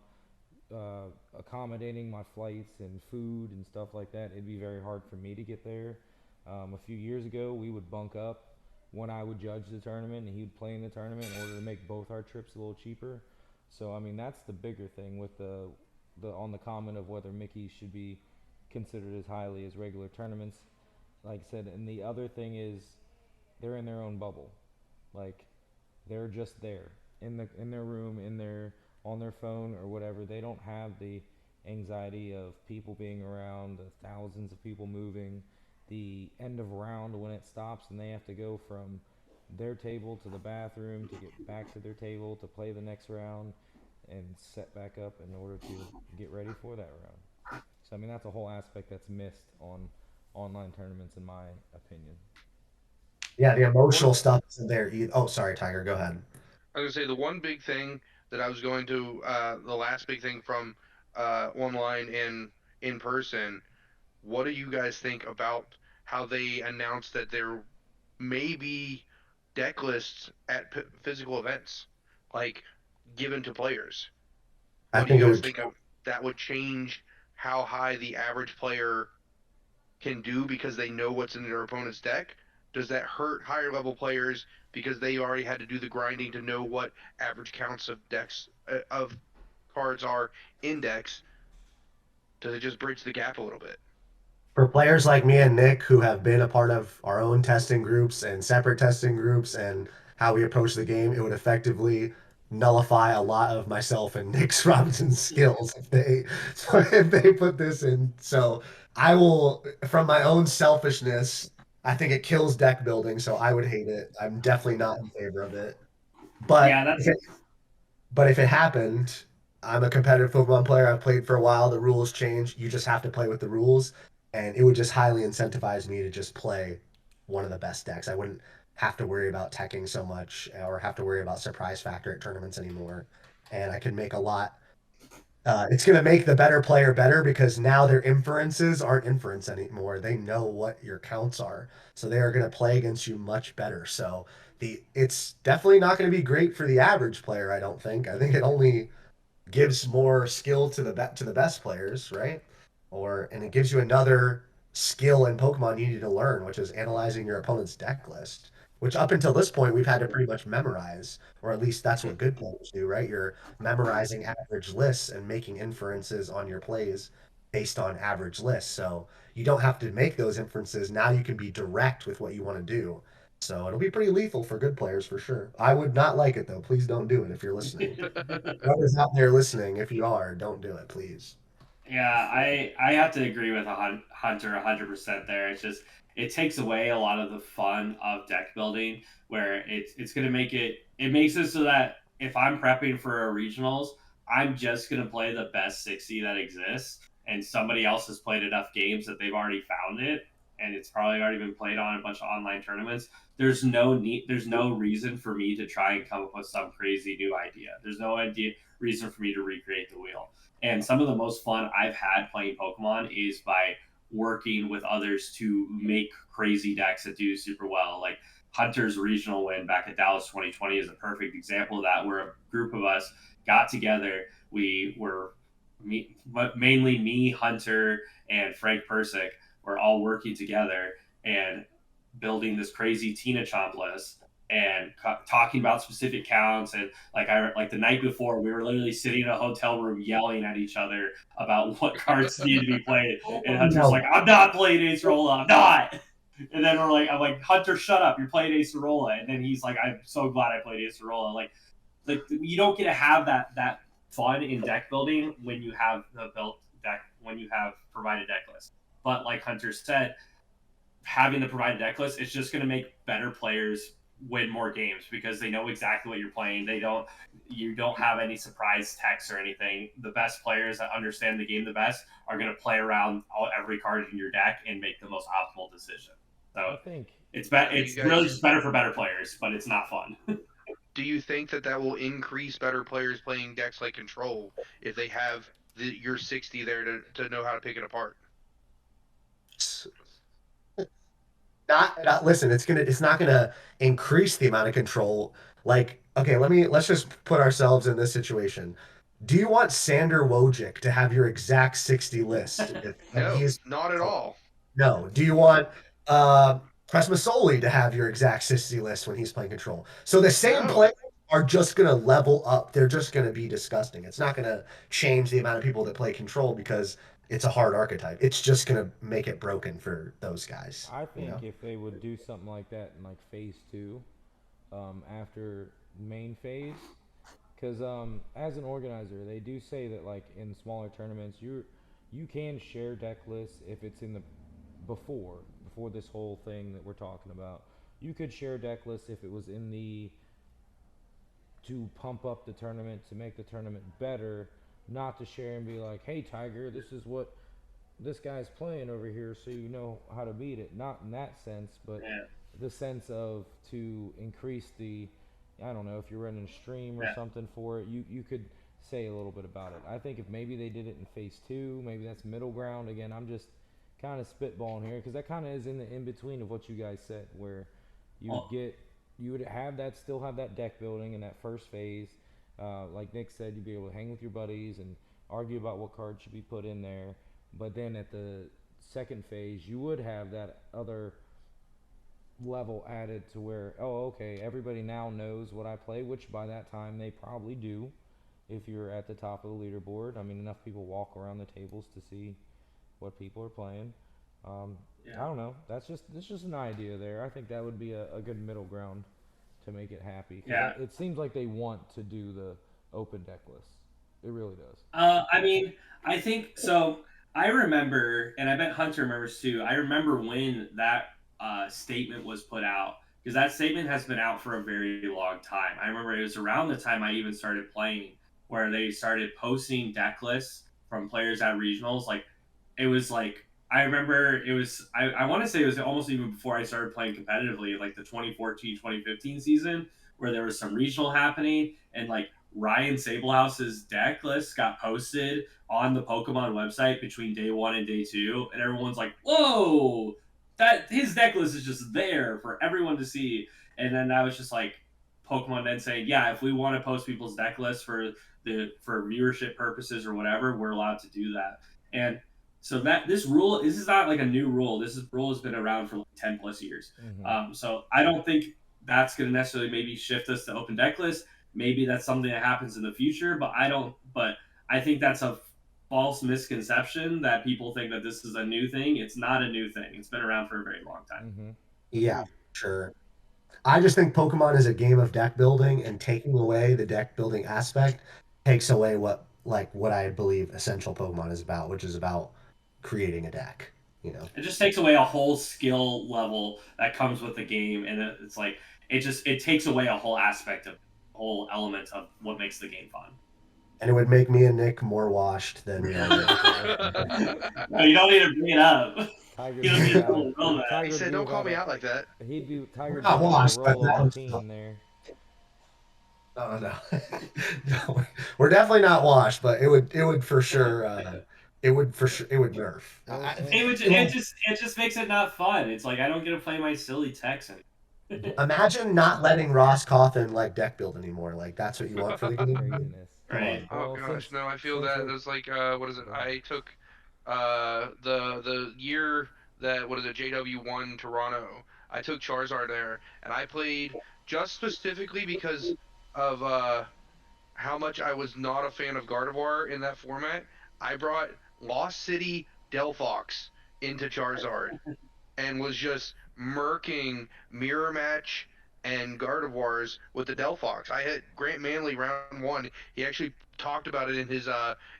accommodating my flights and food and stuff like that, it'd be very hard for me to get there. A few years ago, we would bunk up when I would judge the tournament and he would play in the tournament in order to make both our trips a little cheaper. So I mean that's the bigger thing with the on the comment of whether Mickey should be considered as highly as regular tournaments. Like I said, and the other thing is they're in their own bubble. Like they're just there in their room, in their on their phone or whatever. They don't have the anxiety of people being around, the thousands of people moving, the end of round when it stops and they have to go from their table to the bathroom to get back to their table to play the next round and set back up in order to get ready for that round. So I mean that's a whole aspect that's missed on online tournaments in my opinion. Yeah, the One, emotional stuff isn't there either. Oh, sorry, Tiger. Go ahead. I was gonna say the one big thing that I was going to the last big thing from online and in person. What do you guys think about how they announced that there may be deck lists at physical events, like given to players? I What do you think it guys would. think of that would change how high the average player can do because they know what's in their opponent's deck? Does that hurt higher level players because they already had to do the grinding to know what average counts of decks of cards are in decks? Does it just bridge the gap a little bit? For players like me and Nick who have been a part of our own testing groups and separate testing groups and how we approach the game, it would effectively nullify a lot of myself and Nick's Robinson's skills if they if they put this in. So I will, from my own selfishness, I think it kills deck building, so I would hate it. I'm definitely not in favor of it. But Yeah, if that's it but if it happened, I'm a competitive Pokemon player. I've played for a while. The rules change. You just have to play with the rules. And it would just highly incentivize me to just play one of the best decks. I wouldn't have to worry about teching so much or have to worry about surprise factor at tournaments anymore. And I could make a lot. It's going to make the better player better because now their inferences aren't inference anymore. They know what your counts are. So they are going to play against you much better. So it's definitely not going to be great for the average player, I don't think. I think it only gives more skill to the best players, right? Or and it gives you another skill in Pokemon you need to learn, which is analyzing your opponent's deck list. Which up until this point we've had to pretty much memorize, or at least that's what good players do, right? You're memorizing average lists and making inferences on your plays based on average lists. So you don't have to make those inferences. Now you can be direct with what you want to do. So it'll be pretty lethal for good players for sure. I would not like it though. Please don't do it if you're listening. Whoever's out there listening, if you are, don't do it, please. Yeah, I have to agree with Hunter 100% there. It's just it takes away a lot of the fun of deck building where it's going to it makes it so that if I'm prepping for a regionals, I'm just going to play the best 60 that exists and somebody else has played enough games that they've already found it and it's probably already been played on a bunch of online tournaments. There's no reason for me to try and come up with some crazy new idea. There's no reason for me to recreate the wheel. And some of the most fun I've had playing Pokemon is by working with others to make crazy decks that do super well. Like Hunter's regional win back at Dallas 2020 is a perfect example of that, where a group of us got together. We were mainly me, Hunter, and Frank Persick were all working together and building this crazy Tina Chomp list and talking about specific counts and like the night before we were literally sitting in a hotel room yelling at each other about what cards needed to be played and Hunter's like, No, I'm not playing Ace Rolla, I'm not. And then I'm like, Hunter, shut up, you're playing Ace Rolla. And then he's like, I'm so glad I played Ace Rolla. Like you don't get to have that fun in deck building when you have the built deck, when you have provided deck list. But like Hunter said, having the provided deck list, it's just going to make better players win more games because they know exactly what you're playing. You don't have any surprise text or anything. The best players that understand the game the best are going to play around every card in your deck and make the most optimal decision. So I think it's really just better for better players, but it's not fun. Do you think that will increase better players playing decks like Control if they have your 60 there to know how to pick it apart? Not listen, it's not gonna increase the amount of control. Like, okay, let's just put ourselves in this situation. Do you want Sander Wojcik to have your exact 60 list and No, he's not at all. no? Do you want Cressmasoli to have your exact 60 list when he's playing control? So the same No. players are just gonna level up. They're just gonna be disgusting. It's not gonna change the amount of people that play control because it's a hard archetype. It's just gonna make it broken for those guys. I You know? think if they would do something like that in like phase two, after main phase, because as an organizer, they do say that like in smaller tournaments, you can share deck lists if it's in the before this whole thing that we're talking about. You could share deck lists if it was in the to pump up the tournament to make the tournament better, not to share and be like, hey Tiger, this is what this guy's playing over here, so you know how to beat it. Not in that sense, but Yeah. the sense of to increase the, I don't know, if you're running a stream or Yeah. something for it, you could say a little bit about it. I think if maybe they did it in phase two, maybe that's middle ground. Again, I'm just kind of spitballing here because that kind of is in the in between of what you guys said, where you would Well, get you would have that still have that deck building in that first phase. Like Nick said, you'd be able to hang with your buddies and argue about what cards should be put in there. But then at the second phase, you would have that other level added to where, oh, okay, everybody now knows what I play, which by that time they probably do if you're at the top of the leaderboard. I mean, enough people walk around the tables to see what people are playing. I yeah. don't know. That's just an idea there. I think that would be a good middle ground to make it happy. Because Yeah. it seems like they want to do the open deck list. It really does. I mean, I think so. I remember, and I bet Hunter remembers too. I remember when that statement was put out because that statement has been out for a very long time. I remember it was around the time I even started playing, where they started posting deck lists from players at regionals. Like, it was like I remember it was. I want to say it was almost even before I started playing competitively, like the 2014-2015 season, where there was some regional happening, and like Ryan Sablehouse's deck list got posted on the Pokemon website between day one and day two, and everyone's like, "Whoa, that his deck list is just there for everyone to see." And then that was just like Pokemon then saying, "Yeah, if we want to post people's deck lists for viewership purposes or whatever, we're allowed to do that." And so that this is not like a new rule. Rule has been around for like 10 plus years. Mm-hmm. So I don't think that's going to necessarily maybe shift us to open deck lists. Maybe that's something that happens in the future, but I don't. But I think that's a false misconception that people think that this is a new thing. It's not a new thing. It's been around for a very long time. Mm-hmm. Yeah, Agreed. sure. I just think Pokemon is a game of deck building, and taking away the deck building aspect takes away what I believe essential Pokemon is about, which is about creating a deck. You know. It just takes away a whole skill level that comes with the game, and it's like it takes away a whole aspect of whole element of what makes the game fun. And it would make me and Nick more washed than we are. No, you don't need to bring it up. Tiger You would don't be need to without a know that. He Tiger would said, be "Don't call without me a out like that." Tiger We're would not be without a washed, but role on the that team there. no. No, we're definitely not washed, but it would for sure it would nerf. Well, It just makes it not fun. It's like I don't get to play my silly Texan. Imagine not letting Ross Coffin like deck build anymore. Like that's what you want for the game. craziness. Come Right. on. Oh Well, gosh, no, I feel since that we're there's like what is it? go ahead. I took the year that what is it JW won Toronto. I took Charizard there, and I played just specifically because of how much I was not a fan of Gardevoir in that format. I brought Lost City Delphox into Charizard and was just murking Mirror Match and Gardevoirs with the Delphox. I had Grant Manley round one. He actually talked about it in his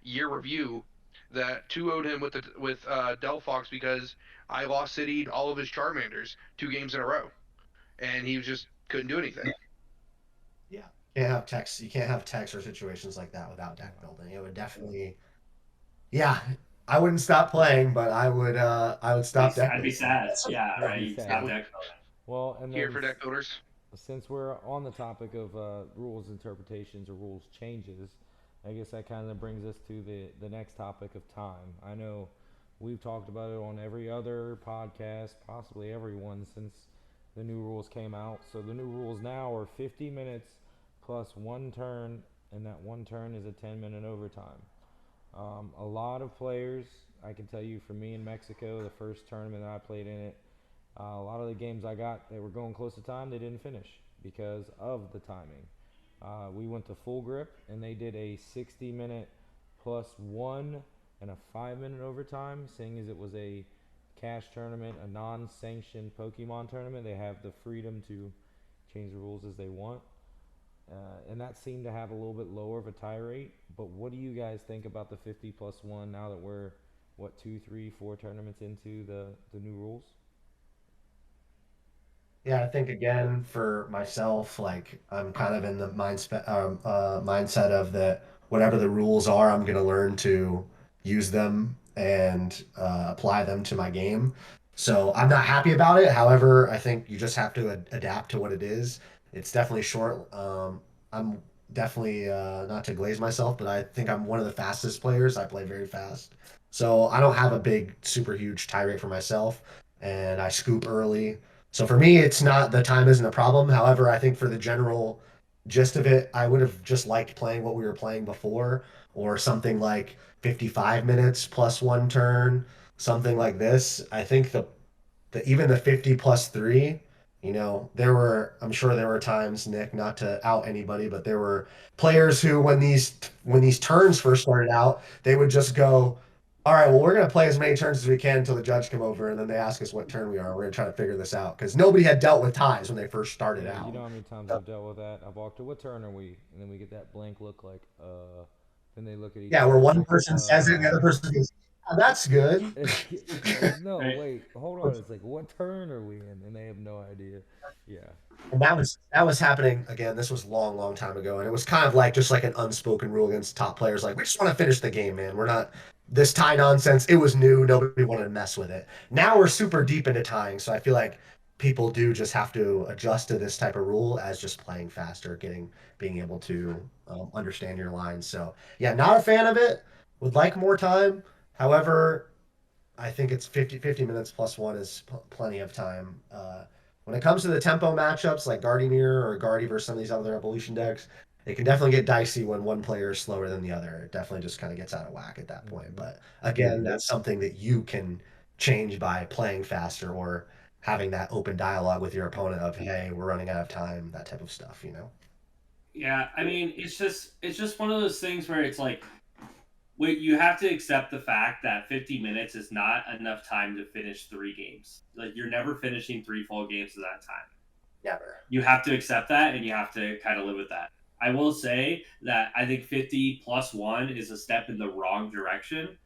year review that 2-0'd him with Delphox because I lost City'd all of his Charmanders 2 games in a row, and he was just couldn't do anything. Yeah. You can't have text or situations like that without deck building. It would definitely. Yeah, I wouldn't stop playing, but I would stop deck I'd be building. sad. Yeah, That'd right. be You sad. stop deck building. Well, and Here then for deck builders. since we're on the topic of rules interpretations or rules changes, I guess that kind of brings us to the next topic of time. I know we've talked about it on every other podcast, possibly everyone, since the new rules came out. So the new rules now are 50 minutes plus one turn, and that one turn is a 10-minute overtime. A lot of players, I can tell you, for me in Mexico, the first tournament I played in it, a lot of the games I got that were going close to time, they didn't finish because of the timing. We went to full grip, and they did a 60-minute plus one and a 5-minute overtime, seeing as it was a cash tournament, a non-sanctioned Pokemon tournament. They have the freedom to change the rules as they want. And that seemed to have a little bit lower of a tie rate. But what do you guys think about the 50 plus one now that we're, what, 2, 3, 4 tournaments into the new rules? Yeah, I think again for myself, like I'm kind of in the mindset of that whatever the rules are, I'm gonna learn to use them and apply them to my game. So I'm not happy about it. However, I think you just have to adapt to what it is. It's definitely short. I'm definitely not to glaze myself, but I think I'm one of the fastest players. I play very fast, so I don't have a big, super huge tie rate for myself, and I scoop early. So for me, it's not the time isn't a problem. However, I think for the general gist of it, I would have just liked playing what we were playing before, or something like 55 minutes plus one turn, something like this. I think the even the 50 plus three, I'm sure there were times, Nick, not to out anybody, but there were players who, when these turns first started out, they would just go, all right, well, we're going to play as many turns as we can until the judge come over, and then they ask us what turn we are. We're going to try to figure this out because nobody had dealt with ties when they first started Yeah, you out. know how many times I've dealt with that. I've walked to, what turn are we? And then we get that blank look like, then they look at each Yeah, other where one like, person says it and the other person goes, oh, that's good. like, no, Right. wait, hold on. It's like, what turn are we in? And they have no idea. Yeah. And that was happening again. This was long, long time ago, and it was kind of like just like an unspoken rule against top players. Like we just want to finish the game, man. We're not this tie nonsense. It was new. Nobody wanted to mess with it. Now we're super deep into tying, so I feel like people do just have to adjust to this type of rule as just playing faster, being able to understand your lines. So yeah, not a fan of it. Would like more time. However, I think it's 50 minutes plus one is plenty of time. When it comes to the tempo matchups like Gardenier or Guardy versus some of these other evolution decks, it can definitely get dicey when one player is slower than the other. It definitely just kind of gets out of whack at that point. But again, that's something that you can change by playing faster or having that open dialogue with your opponent of, hey, we're running out of time, that type of stuff. Yeah, I mean, it's just one of those things where it's like you have to accept the fact that 50 minutes is not enough time to finish 3 games. Like you're never finishing 3 full games at that time. Never. You have to accept that and you have to kind of live with that. I will say that I think 50 plus 1 is a step in the wrong direction.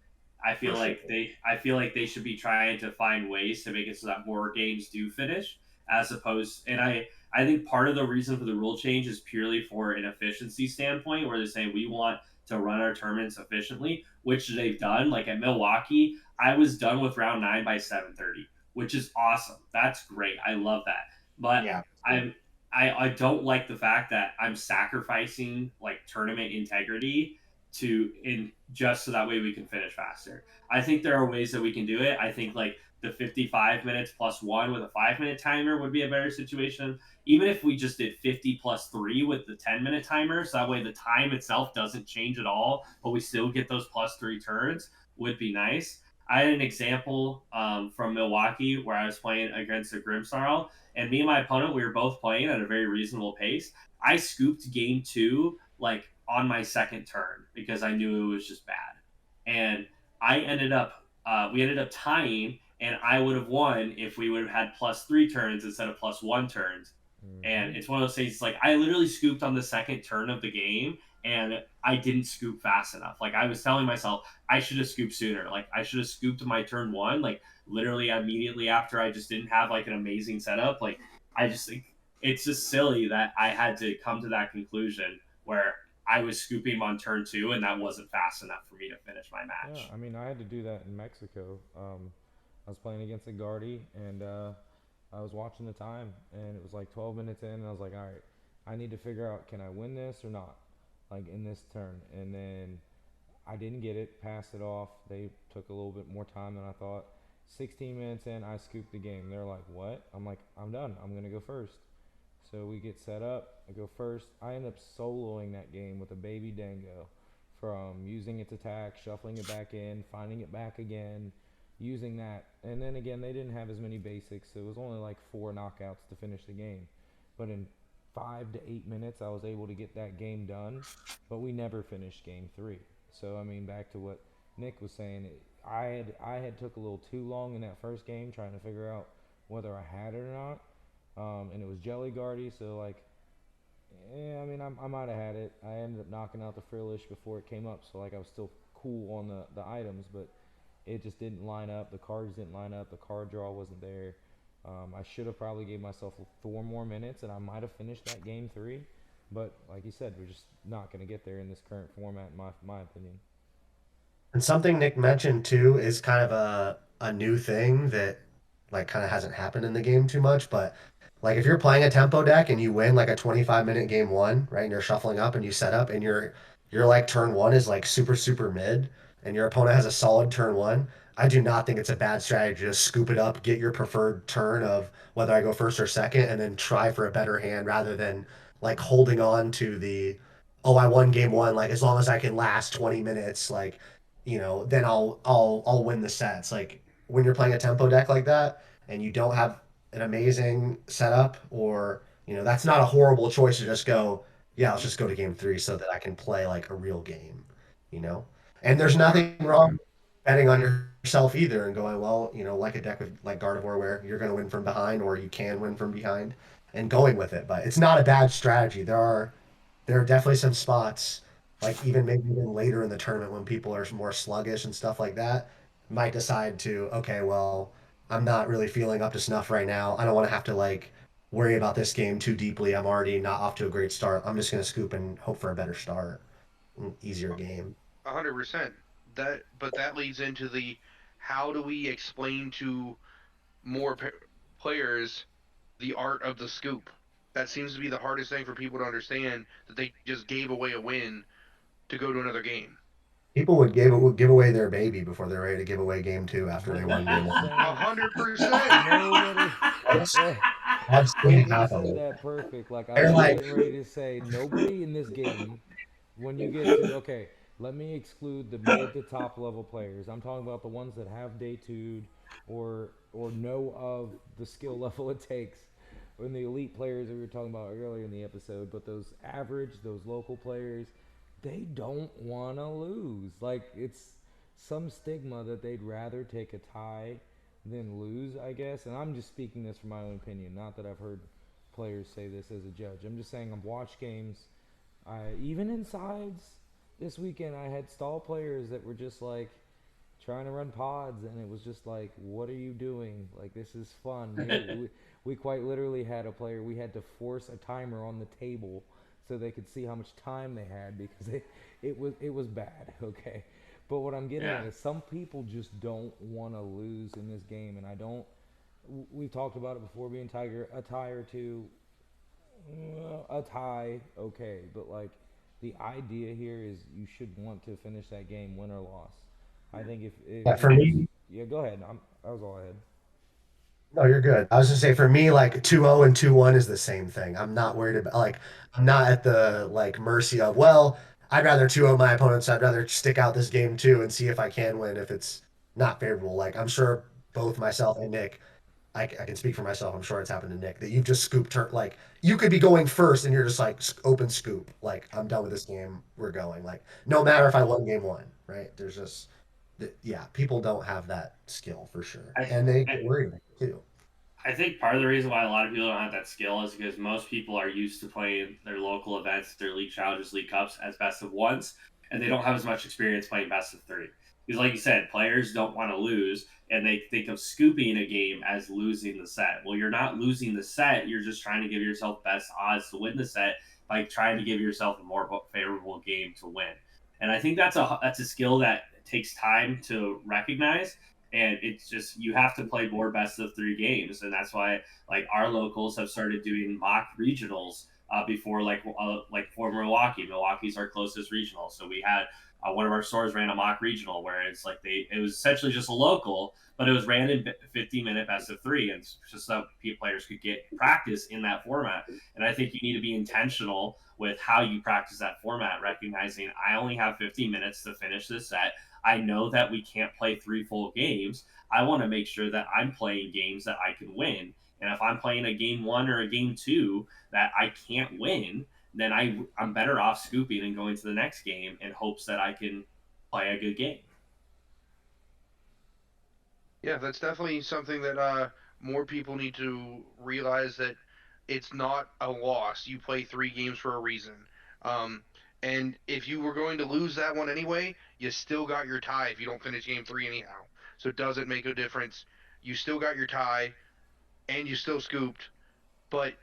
I feel like they should be trying to find ways to make it so that more games do finish as opposed and I think part of the reason for the rule change is purely for an efficiency standpoint where they're saying we want to run our tournaments efficiently, which they've done. Like at Milwaukee, I was done with round 9 by 7:30, which is awesome. That's great. I love that. But Yeah. I'm I don't like the fact that I'm sacrificing like tournament integrity to in just so that way we can finish faster. I think there are ways that we can do it. I think like the 55 minutes plus one with a 5 minute timer would be a better situation. Even if we just did 50 plus three with the 10-minute timer, so that way the time itself doesn't change at all, but we still get those plus three turns, would be nice. I had an example from Milwaukee where I was playing against a Grimmsnarl, and me and my opponent, we were both playing at a very reasonable pace. I scooped game two like on my second turn because I knew it was just bad, and we ended up tying, and I would have won if we would have had plus three turns instead of plus one turns. Mm-hmm. And it's one of those things. Like I literally scooped on the second turn of the game, and I didn't scoop fast enough. Like I was telling myself I should have scooped sooner. Like I should have scooped my turn one. Like literally immediately after I just didn't have like an amazing setup. Like I just think it's just silly that I had to come to that conclusion where I was scooping him on turn 2, and that wasn't fast enough for me to finish my Yeah, match. I mean, I had to do that in Mexico. I was playing against a Guardy, and I was watching the time, and it was like 12 minutes in, and I was like, all right, I need to figure out, can I win this or not, like in this turn. And then I didn't get it, passed it off. They took a little bit more time than I thought. 16 minutes in, I scooped the game. They're like, what? I'm like, I'm done. I'm going to go first. So we get set up. I go first. I end up soloing that game with a baby dango from using its attack, shuffling it back in, finding it back again, using that. And then again, they didn't have as many basics, so it was only like 4 knockouts to finish the game. But in 5 to 8 minutes, I was able to get that game done, but we never finished game 3. So I mean, back to what Nick was saying, I had took a little too long in that first game trying to figure out whether I had it or not. And it was Jelly Guardy, so like, yeah, I mean, I might have had it. I ended up knocking out the Frillish before it came up, so like I was still cool on the items, but it just didn't line up. The cards didn't line up. The card draw wasn't there. I should have probably gave myself 4 more minutes, and I might have finished that game 3. But like you said, we're just not going to get there in this current format, in my opinion. And something Nick mentioned too is kind of a new thing that like kind of hasn't happened in the game too much, but like if you're playing a tempo deck and you win like a 25-minute game one, right? And you're shuffling up and you set up and you're like turn one is like super mid and your opponent has a solid turn one. I do not think it's a bad strategy to just scoop it up, get your preferred turn of whether I go first or second, and then try for a better hand rather than like holding on to the oh I won game one, like as long as I can last 20 minutes, like then I'll win the sets. Like when you're playing a tempo deck like that and you don't have an amazing setup, or that's not a horrible choice to just go, yeah, let's just go to game three so that I can play like a real game, you know. And there's nothing wrong betting on yourself either and going, well, like a deck with like Gardevoir where you're going to win from behind or you can win from behind and going with it. But it's not a bad strategy. There are definitely some spots, like maybe even later in the tournament when people are more sluggish and stuff like that, might decide to, okay, well, I'm not really feeling up to snuff right now. I don't want to have to like worry about this game too deeply. I'm already not off to a great start. I'm just gonna scoop and hope for a better start, easier game. 100%. But that leads into the how do we explain to more players the art of the scoop? That seems to be the hardest thing for people to understand, that they just gave away a win to go to another game. People would give away their baby before they're ready to give away game two after they won Nobody game is one. A saying. hundred percent. Nobody. I've, eh, I've seen it Andy said happen. that perfect. Like I They're was like, getting ready to say, nobody in this game, when you get to okay, let me exclude the mid to top level players. I'm talking about the ones that have day two'd or know of the skill level it takes. When the elite players that we were talking about earlier in the episode, but those average, those local players, they don't want to lose. Like it's some stigma that they'd rather take a tie than lose, I guess. And I'm just speaking this from my own opinion, not that I've heard players say this as a judge. I'm just saying I've watched games. Even in sides this weekend, I had stall players that were just like trying to run pods, and it was just like, what are you doing? Like this is fun. We quite literally had a player. We had to force a timer on the table so they could see how much time they had because it was bad. Okay, but what I'm getting at Yeah. is some people just don't want to lose in this game, and I don't. We've talked about it before. Being Tiger, a tie or two, a tie, okay, but like the idea here is you should want to finish that game, win or loss. I think yeah, if for it was, me, yeah, go ahead. That was all I had. no, you're good. I was gonna say for me, like 2-0 and 2-1 is the same thing. I'm not worried about like I'm not at the like mercy of, well, I'd rather 2-0 my opponents. I'd rather stick out this game too and see if I can win if it's not favorable. Like I'm sure both myself and Nick, I can speak for myself. I'm sure it's happened to Nick that you've just scooped turn like you could be going first and you're just like open scoop. Like I'm done with this game. We're going. Like no matter if I won game one, right? There's just yeah, people don't have that skill for sure, I, and they I get worried too. I think part of the reason why a lot of people don't have that skill is because most people are used to playing their local events, their league challenges, league cups as best of ones, and they don't have as much experience playing best of three. Because, like you said, players don't want to lose, and they think of scooping a game as losing the set. Well, you're not losing the set. You're just trying to give yourself best odds to win the set by trying to give yourself a more favorable game to win. And I think that's a skill that takes time to recognize. And it's just you have to play more best of three games, and that's why like our locals have started doing mock regionals before like for Milwaukee. Milwaukee's our closest regional, so we had one of our stores ran a mock regional where it's like it was essentially just a local, but it was ran in 50-minute best of three, and just so players could get practice in that format. And I think you need to be intentional with how you practice that format, recognizing I only have 15 minutes to finish this set. I know that we can't play three full games. I want to make sure that I'm playing games that I can win. And if I'm playing a game one or a game two that I can't win, then I'm better off scooping and going to the next game in hopes that I can play a good game. Yeah, that's definitely something that more people need to realize, that it's not a loss. You play 3 games for a reason. Um, and if you were going to lose that one anyway, you still got your tie if you don't finish game 3 anyhow. So it doesn't make a difference. You still got your tie, and you still scooped. But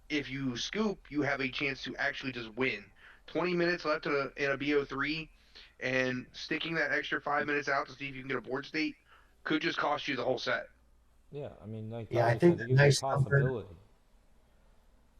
if you scoop, you have a chance to actually just win. 20 minutes left in a BO3, and sticking that extra 5 minutes out to see if you can get a board state could just cost you the whole set. Yeah, I mean, like Yeah, I Tommy said, think it a gives you a nice number. possibility.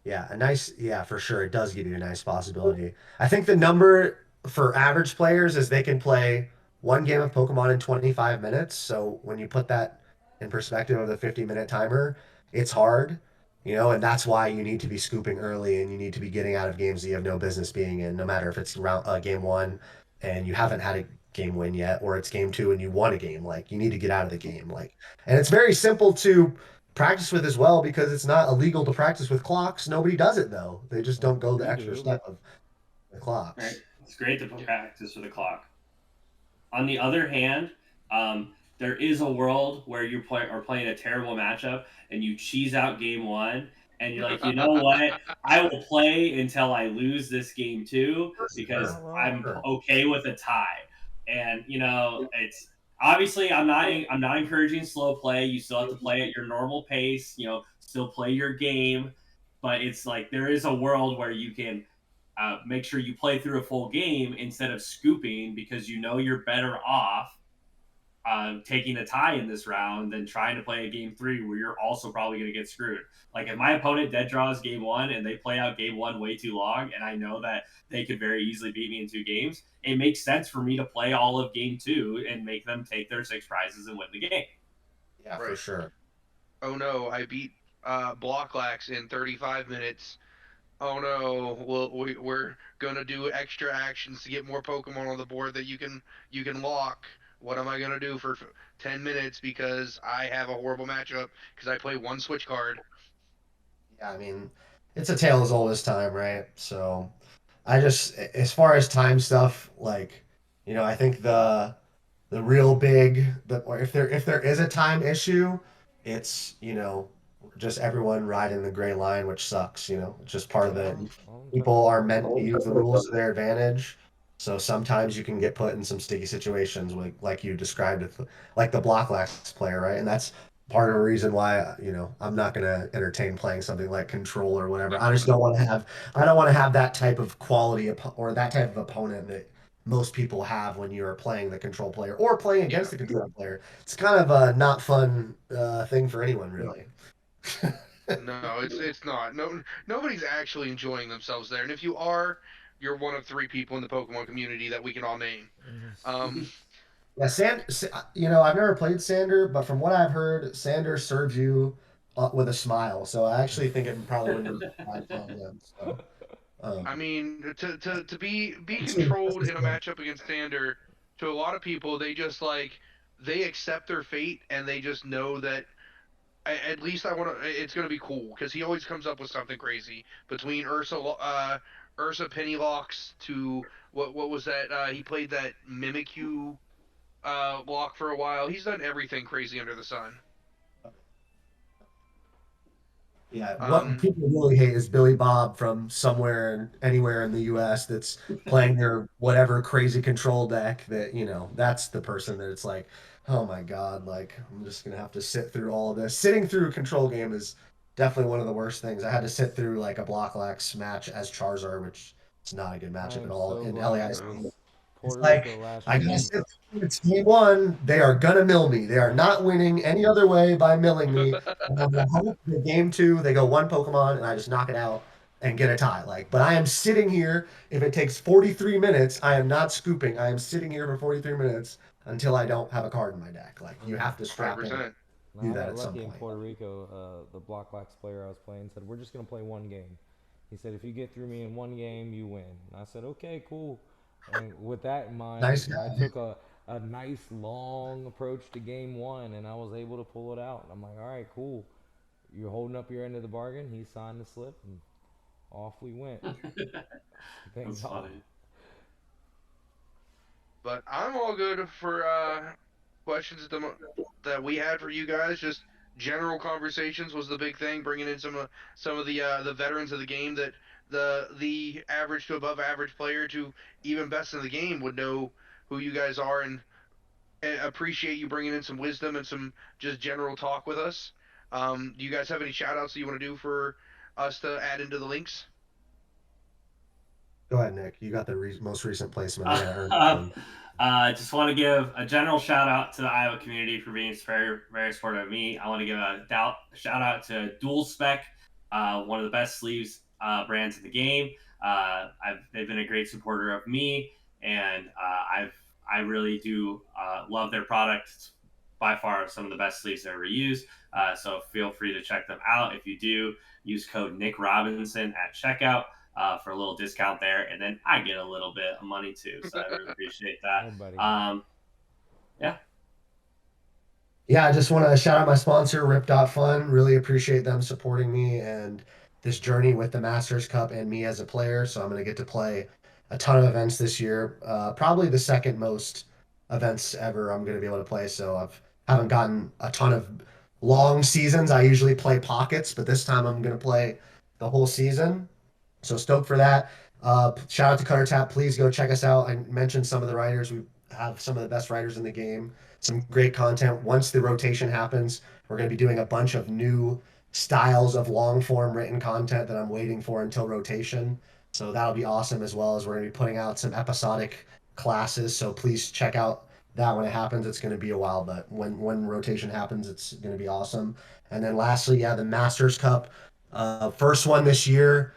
Yeah, for sure. It does give you a nice possibility. I think the number for average players is they can play one game of Pokemon in 25 minutes. So when you put that in perspective of the 50-minute timer, it's hard, and that's why you need to be scooping early and you need to be getting out of games that you have no business being in, no matter if it's game one and you haven't had a game win yet, or it's game two and you won a game. Like you need to get out of the game. And it's very simple to practice with as well because it's not illegal to practice with clocks. Nobody does it though. They just don't go the We extra do. step of the Right? clocks. It's great to Yeah. practice with a clock. On the other hand, there is a world where you are playing a terrible matchup and you cheese out game one, and you're like, you know what? I will play until I lose this game too For You're because not I'm wrong. sure. okay with a tie. And it's obviously I'm not encouraging slow play. You still have to play at your normal pace. Still play your game, but it's like there is a world where you can make sure you play through a full game instead of scooping because you know you're better off taking a tie in this round than trying to play a game three where you're also probably going to get screwed. Like if my opponent dead draws game one and they play out game one way too long, and I know that they could very easily beat me in 2 games, it makes sense for me to play all of game two and make them take their 6 prizes and win the game. Yeah, for Right. sure. Oh no, I beat Blocklax in 35 minutes. Oh no, we're gonna do extra actions to get more Pokemon on the board that you can lock. What am I gonna do for 10 minutes because I have a horrible matchup because I play one switch card? Yeah, I mean, it's a tale as old as time, right? So as far as time stuff, I think the real big or if there is a time issue, it's just everyone riding the gray line, which sucks. It's just part of it. Well, I'm People are meant to use the rules to their advantage, so sometimes you can get put in some sticky situations, like you described with like the block lax player, right? And that's part of the reason why I'm not going to entertain playing something like control or whatever. I don't want to have that type of quality or that type of opponent that most people have when you're playing the control player or playing Yeah. against the control player. It's kind of a not fun thing for anyone, really. No, it's not. No, nobody's actually enjoying themselves there. And if you are, you're one of 3 people in the Pokemon community that we can all name. Um, Yeah, I've never played Sander, but from what I've heard, Sander serves you with a smile. So I actually think it probably wouldn't be bad playing him. So, I um, mean, to be it's good. controlled in a matchup against Sander, to a lot of people, they just they accept their fate and they just know that at least I want to. It's gonna be cool because he always comes up with something crazy between Ursa Pennylocks to what was that? He played that Mimikyu lock for a while. He's done everything crazy under the sun. Yeah, what Um, people really hate is Billy Bob from somewhere and anywhere in the US that's playing their whatever crazy control deck that, that's the person that it's like, oh my God, like I'm just gonna have to sit through all of this. Sitting through a control game is definitely one of the worst things. I had to sit through like a Block-Lax match as Charizard, which is not a good I matchup at am all so in glad LAIC. it was It's Puerto Rico like last I gotta weekend. sit through, it's game one. They are gonna mill me. They are not winning any other way by milling me. And I'm gonna hope that game two they go one Pokemon and I just knock it out and get a tie. Like, but I am sitting here. If it takes 43 minutes, I am not scooping. I am sitting here for 43 minutes until I don't have a card in my deck. Like, you have to strap in, 100%. Now do I that got at some lucky in point. Puerto Rico. The Block-Lax player I was playing said, "We're just gonna play one game." He said, "If you get through me in one game, you win." And I said, "Okay, cool." And with that in mind, Nice I guy. took a nice long approach to game one, and I was able to pull it out. And I'm like, "All right, cool. You're holding up your end of the bargain." He signed the slip, and off we went. Thank That's God. funny. But I'm all good for questions that we had for you guys. Just general conversations was the big thing, bringing in some of the veterans of the game that the average to above average player to even best in the game would know who you guys are, and appreciate you bringing in some wisdom and some just general talk with us. Do you guys have any shout outs that you want to do for us to add into the links? Go ahead, Nick. You got the most recent placement. I Uh, gotta earn this uh, one. just want to give a general shout out to the Iowa community for being very, very supportive of me. I want to give shout out to Dual Spec, one of the best sleeves brands in the game. They've been a great supporter of me, and I really do love their product. It's by far some of the best sleeves I've ever used. So feel free to check them out. If you do, use code Nick Robinson at checkout for a little discount there, and then I get a little bit of money too. So I really appreciate Hey, buddy. that. Yeah, Yeah, I just want to shout out my sponsor, Rip.Fun. Really appreciate them supporting me and this journey with the Masters Cup and me as a player. So I'm going to get to play a ton of events this year. Probably the second most events ever I'm going to be able to play. So haven't gotten a ton of long seasons. I usually play pockets, but this time I'm going to play the whole season. So stoked for that. Shout out to Cutter Tap. Please go check us out. I mentioned some of the writers. We have some of the best writers in the game. Some great content. Once the rotation happens, we're going to be doing a bunch of new styles of long form written content that I'm waiting for until rotation. So that'll be awesome, as well as we're going to be putting out some episodic classes. So please check out that when it happens. It's going to be a while, but when rotation happens, it's going to be awesome. And then lastly, yeah, the Masters Cup, first one this year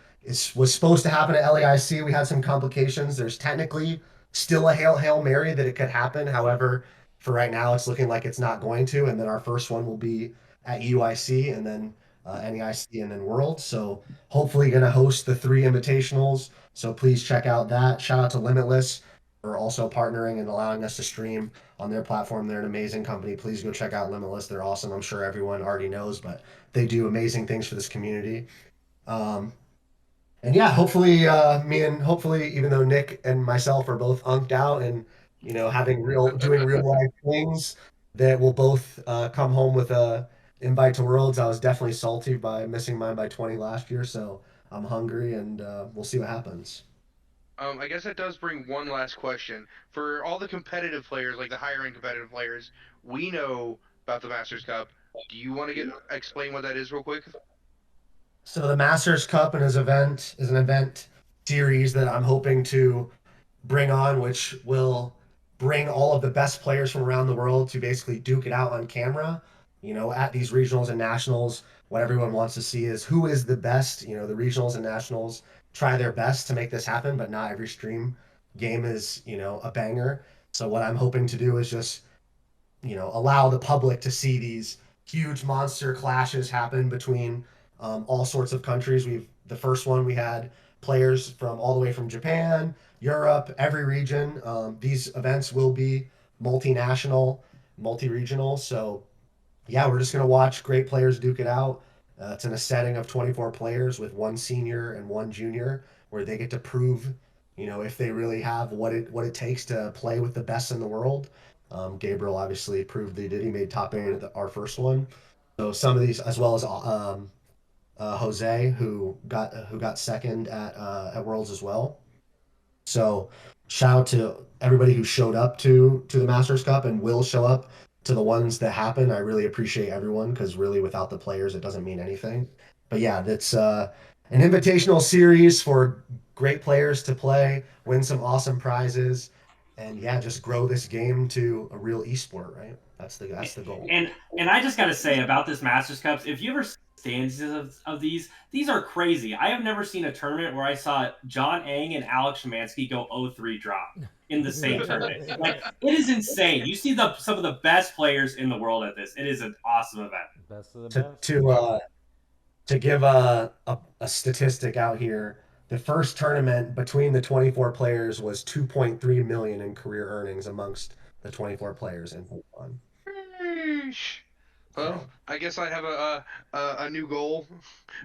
was supposed to happen at LAIC. We had some complications. There's technically still a Hail Mary that it could happen. However, for right now, it's looking like it's not going to. And then our first one will be at UIC, and then NEIC, and then World. So hopefully going to host the 3 invitationals. So please check out that. Shout out to Limitless for also partnering and allowing us to stream on their platform. They're an amazing company. Please go check out Limitless. They're awesome. I'm sure everyone already knows, but they do amazing things for this community. Um, and yeah, hopefully, hopefully, even though Nick and myself are both unked out and having doing real life things, that we'll both come home with a invite to Worlds. I was definitely salty by missing mine by 20 last year, so I'm hungry, and we'll see what happens. I guess that does bring one last question. For all the competitive players, like the higher end competitive players, we know about the Masters Cup. Do you want to get explain what that is real quick? So the Masters Cup and his event is an event series that I'm hoping to bring on, which will bring all of the best players from around the world to basically duke it out on camera. At these regionals and nationals, what everyone wants to see is who is the best. The regionals and nationals try their best to make this happen, but not every stream game is, a banger. So what I'm hoping to do is just allow the public to see these huge monster clashes happen between all sorts of countries. The first one we had players from all the way from Japan, Europe, every region. These events will be multinational, multi-regional. So yeah, we're just gonna watch great players duke it out. It's in a setting of 24 players with one senior and one junior, where they get to prove, if they really have what it takes to play with the best in the world. Gabriel obviously proved that he did. He made top 8 at our first one. So some of these, as well as Jose, who got second at Worlds as well. So shout out to everybody who showed up to the Masters Cup and will show up to the ones that happen. I really appreciate everyone because really without the players it doesn't mean anything. But yeah, that's an invitational series for great players to play, win some awesome prizes, and yeah, just grow this game to a real esport, right? That's the goal. And I just gotta say about this Masters Cups, if you ever see stands of these are crazy. I have never seen a tournament where I saw John Ang and Alex Shemansky go 0-3 drop in the same tournament. Like it is insane. You see some of the best players in the world at this. It is an awesome event. Best of the To best. to give a statistic out here, the first tournament between the 24 players was 2.3 million in career earnings amongst the 24 players in Pokemon. Sheesh. Well, I guess I have a new goal.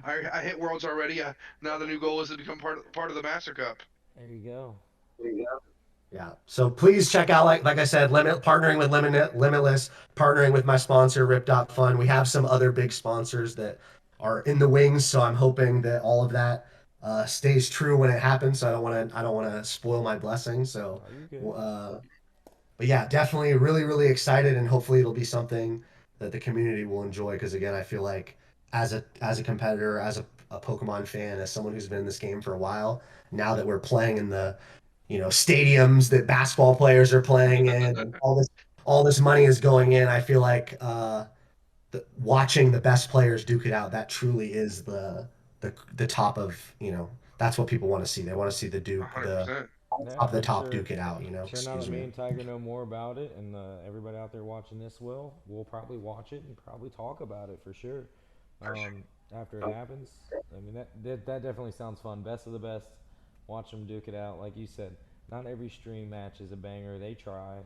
I hit Worlds already. Now the new goal is to become part of the Master Cup. There you go. Yeah. So please check out, like I said, partnering with Limitless, partnering with my sponsor, Rip.Fun. We have some other big sponsors that are in the wings, so I'm hoping that all of that stays true when it happens. So I don't want to spoil my blessing. So, Oh, you're good. but yeah, definitely really excited, and hopefully it'll be something that the community will enjoy. Because again, I feel like as a competitor, as a Pokemon fan, as someone who's been in this game for a while, now that we're playing in the stadiums that basketball players are playing in, and all this money is going in. I feel like watching the best players duke it out, that truly is the top of that's what people want to see. They want to see the duke, the 100%. Yeah, top of the for top sure. duke it out. Sure, now that Excuse me me. and Tiger know more about it, and everybody out there watching this we'll probably watch it and probably talk about it for sure. After it happens, I mean that definitely sounds fun. Best of the best. Watch them duke it out, like you said. Not every stream match is a banger. They try.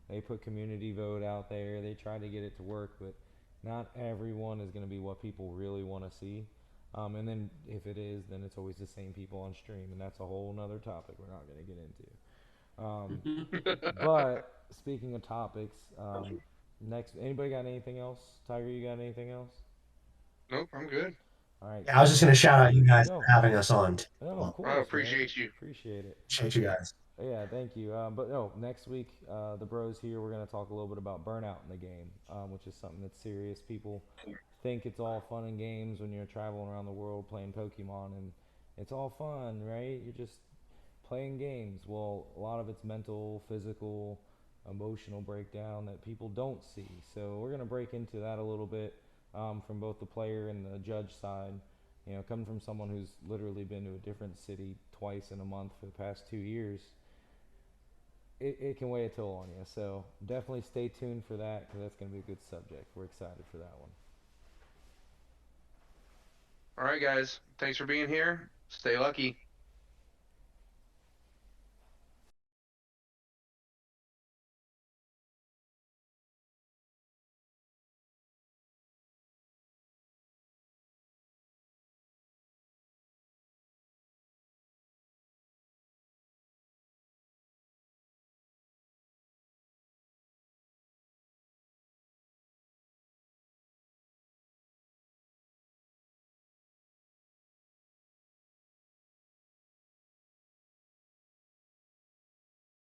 They put community vote out there. They try to get it to work, but not everyone is going to be what people really want to see. And then if it is, then it's always the same people on stream, and that's a whole nother topic we're not going to get into. But speaking of topics, next, anybody got anything else? Tiger, you got anything else? Nope, I'm good. All right, Yeah, I was just so gonna shout out you guys no, for having us on. no, of Well, I course, man, appreciate you. appreciate it. appreciate you guys. Yeah, thank you. But no, next week, the bros here, we're gonna talk a little bit about burnout in the game, which is something that's serious. People think it's all fun and games when you're traveling around the world playing Pokemon, and it's all fun, right? You're just playing games. Well, a lot of it's mental, physical, emotional breakdown that people don't see. So we're gonna break into that a little bit from both the player and the judge side. You know, coming from someone who's literally been to a different city twice in a month for the past 2 years, it can weigh a toll on you. So definitely stay tuned for that because that's going to be a good subject. We're excited for that one. All right, guys. Thanks for being here. Stay lucky.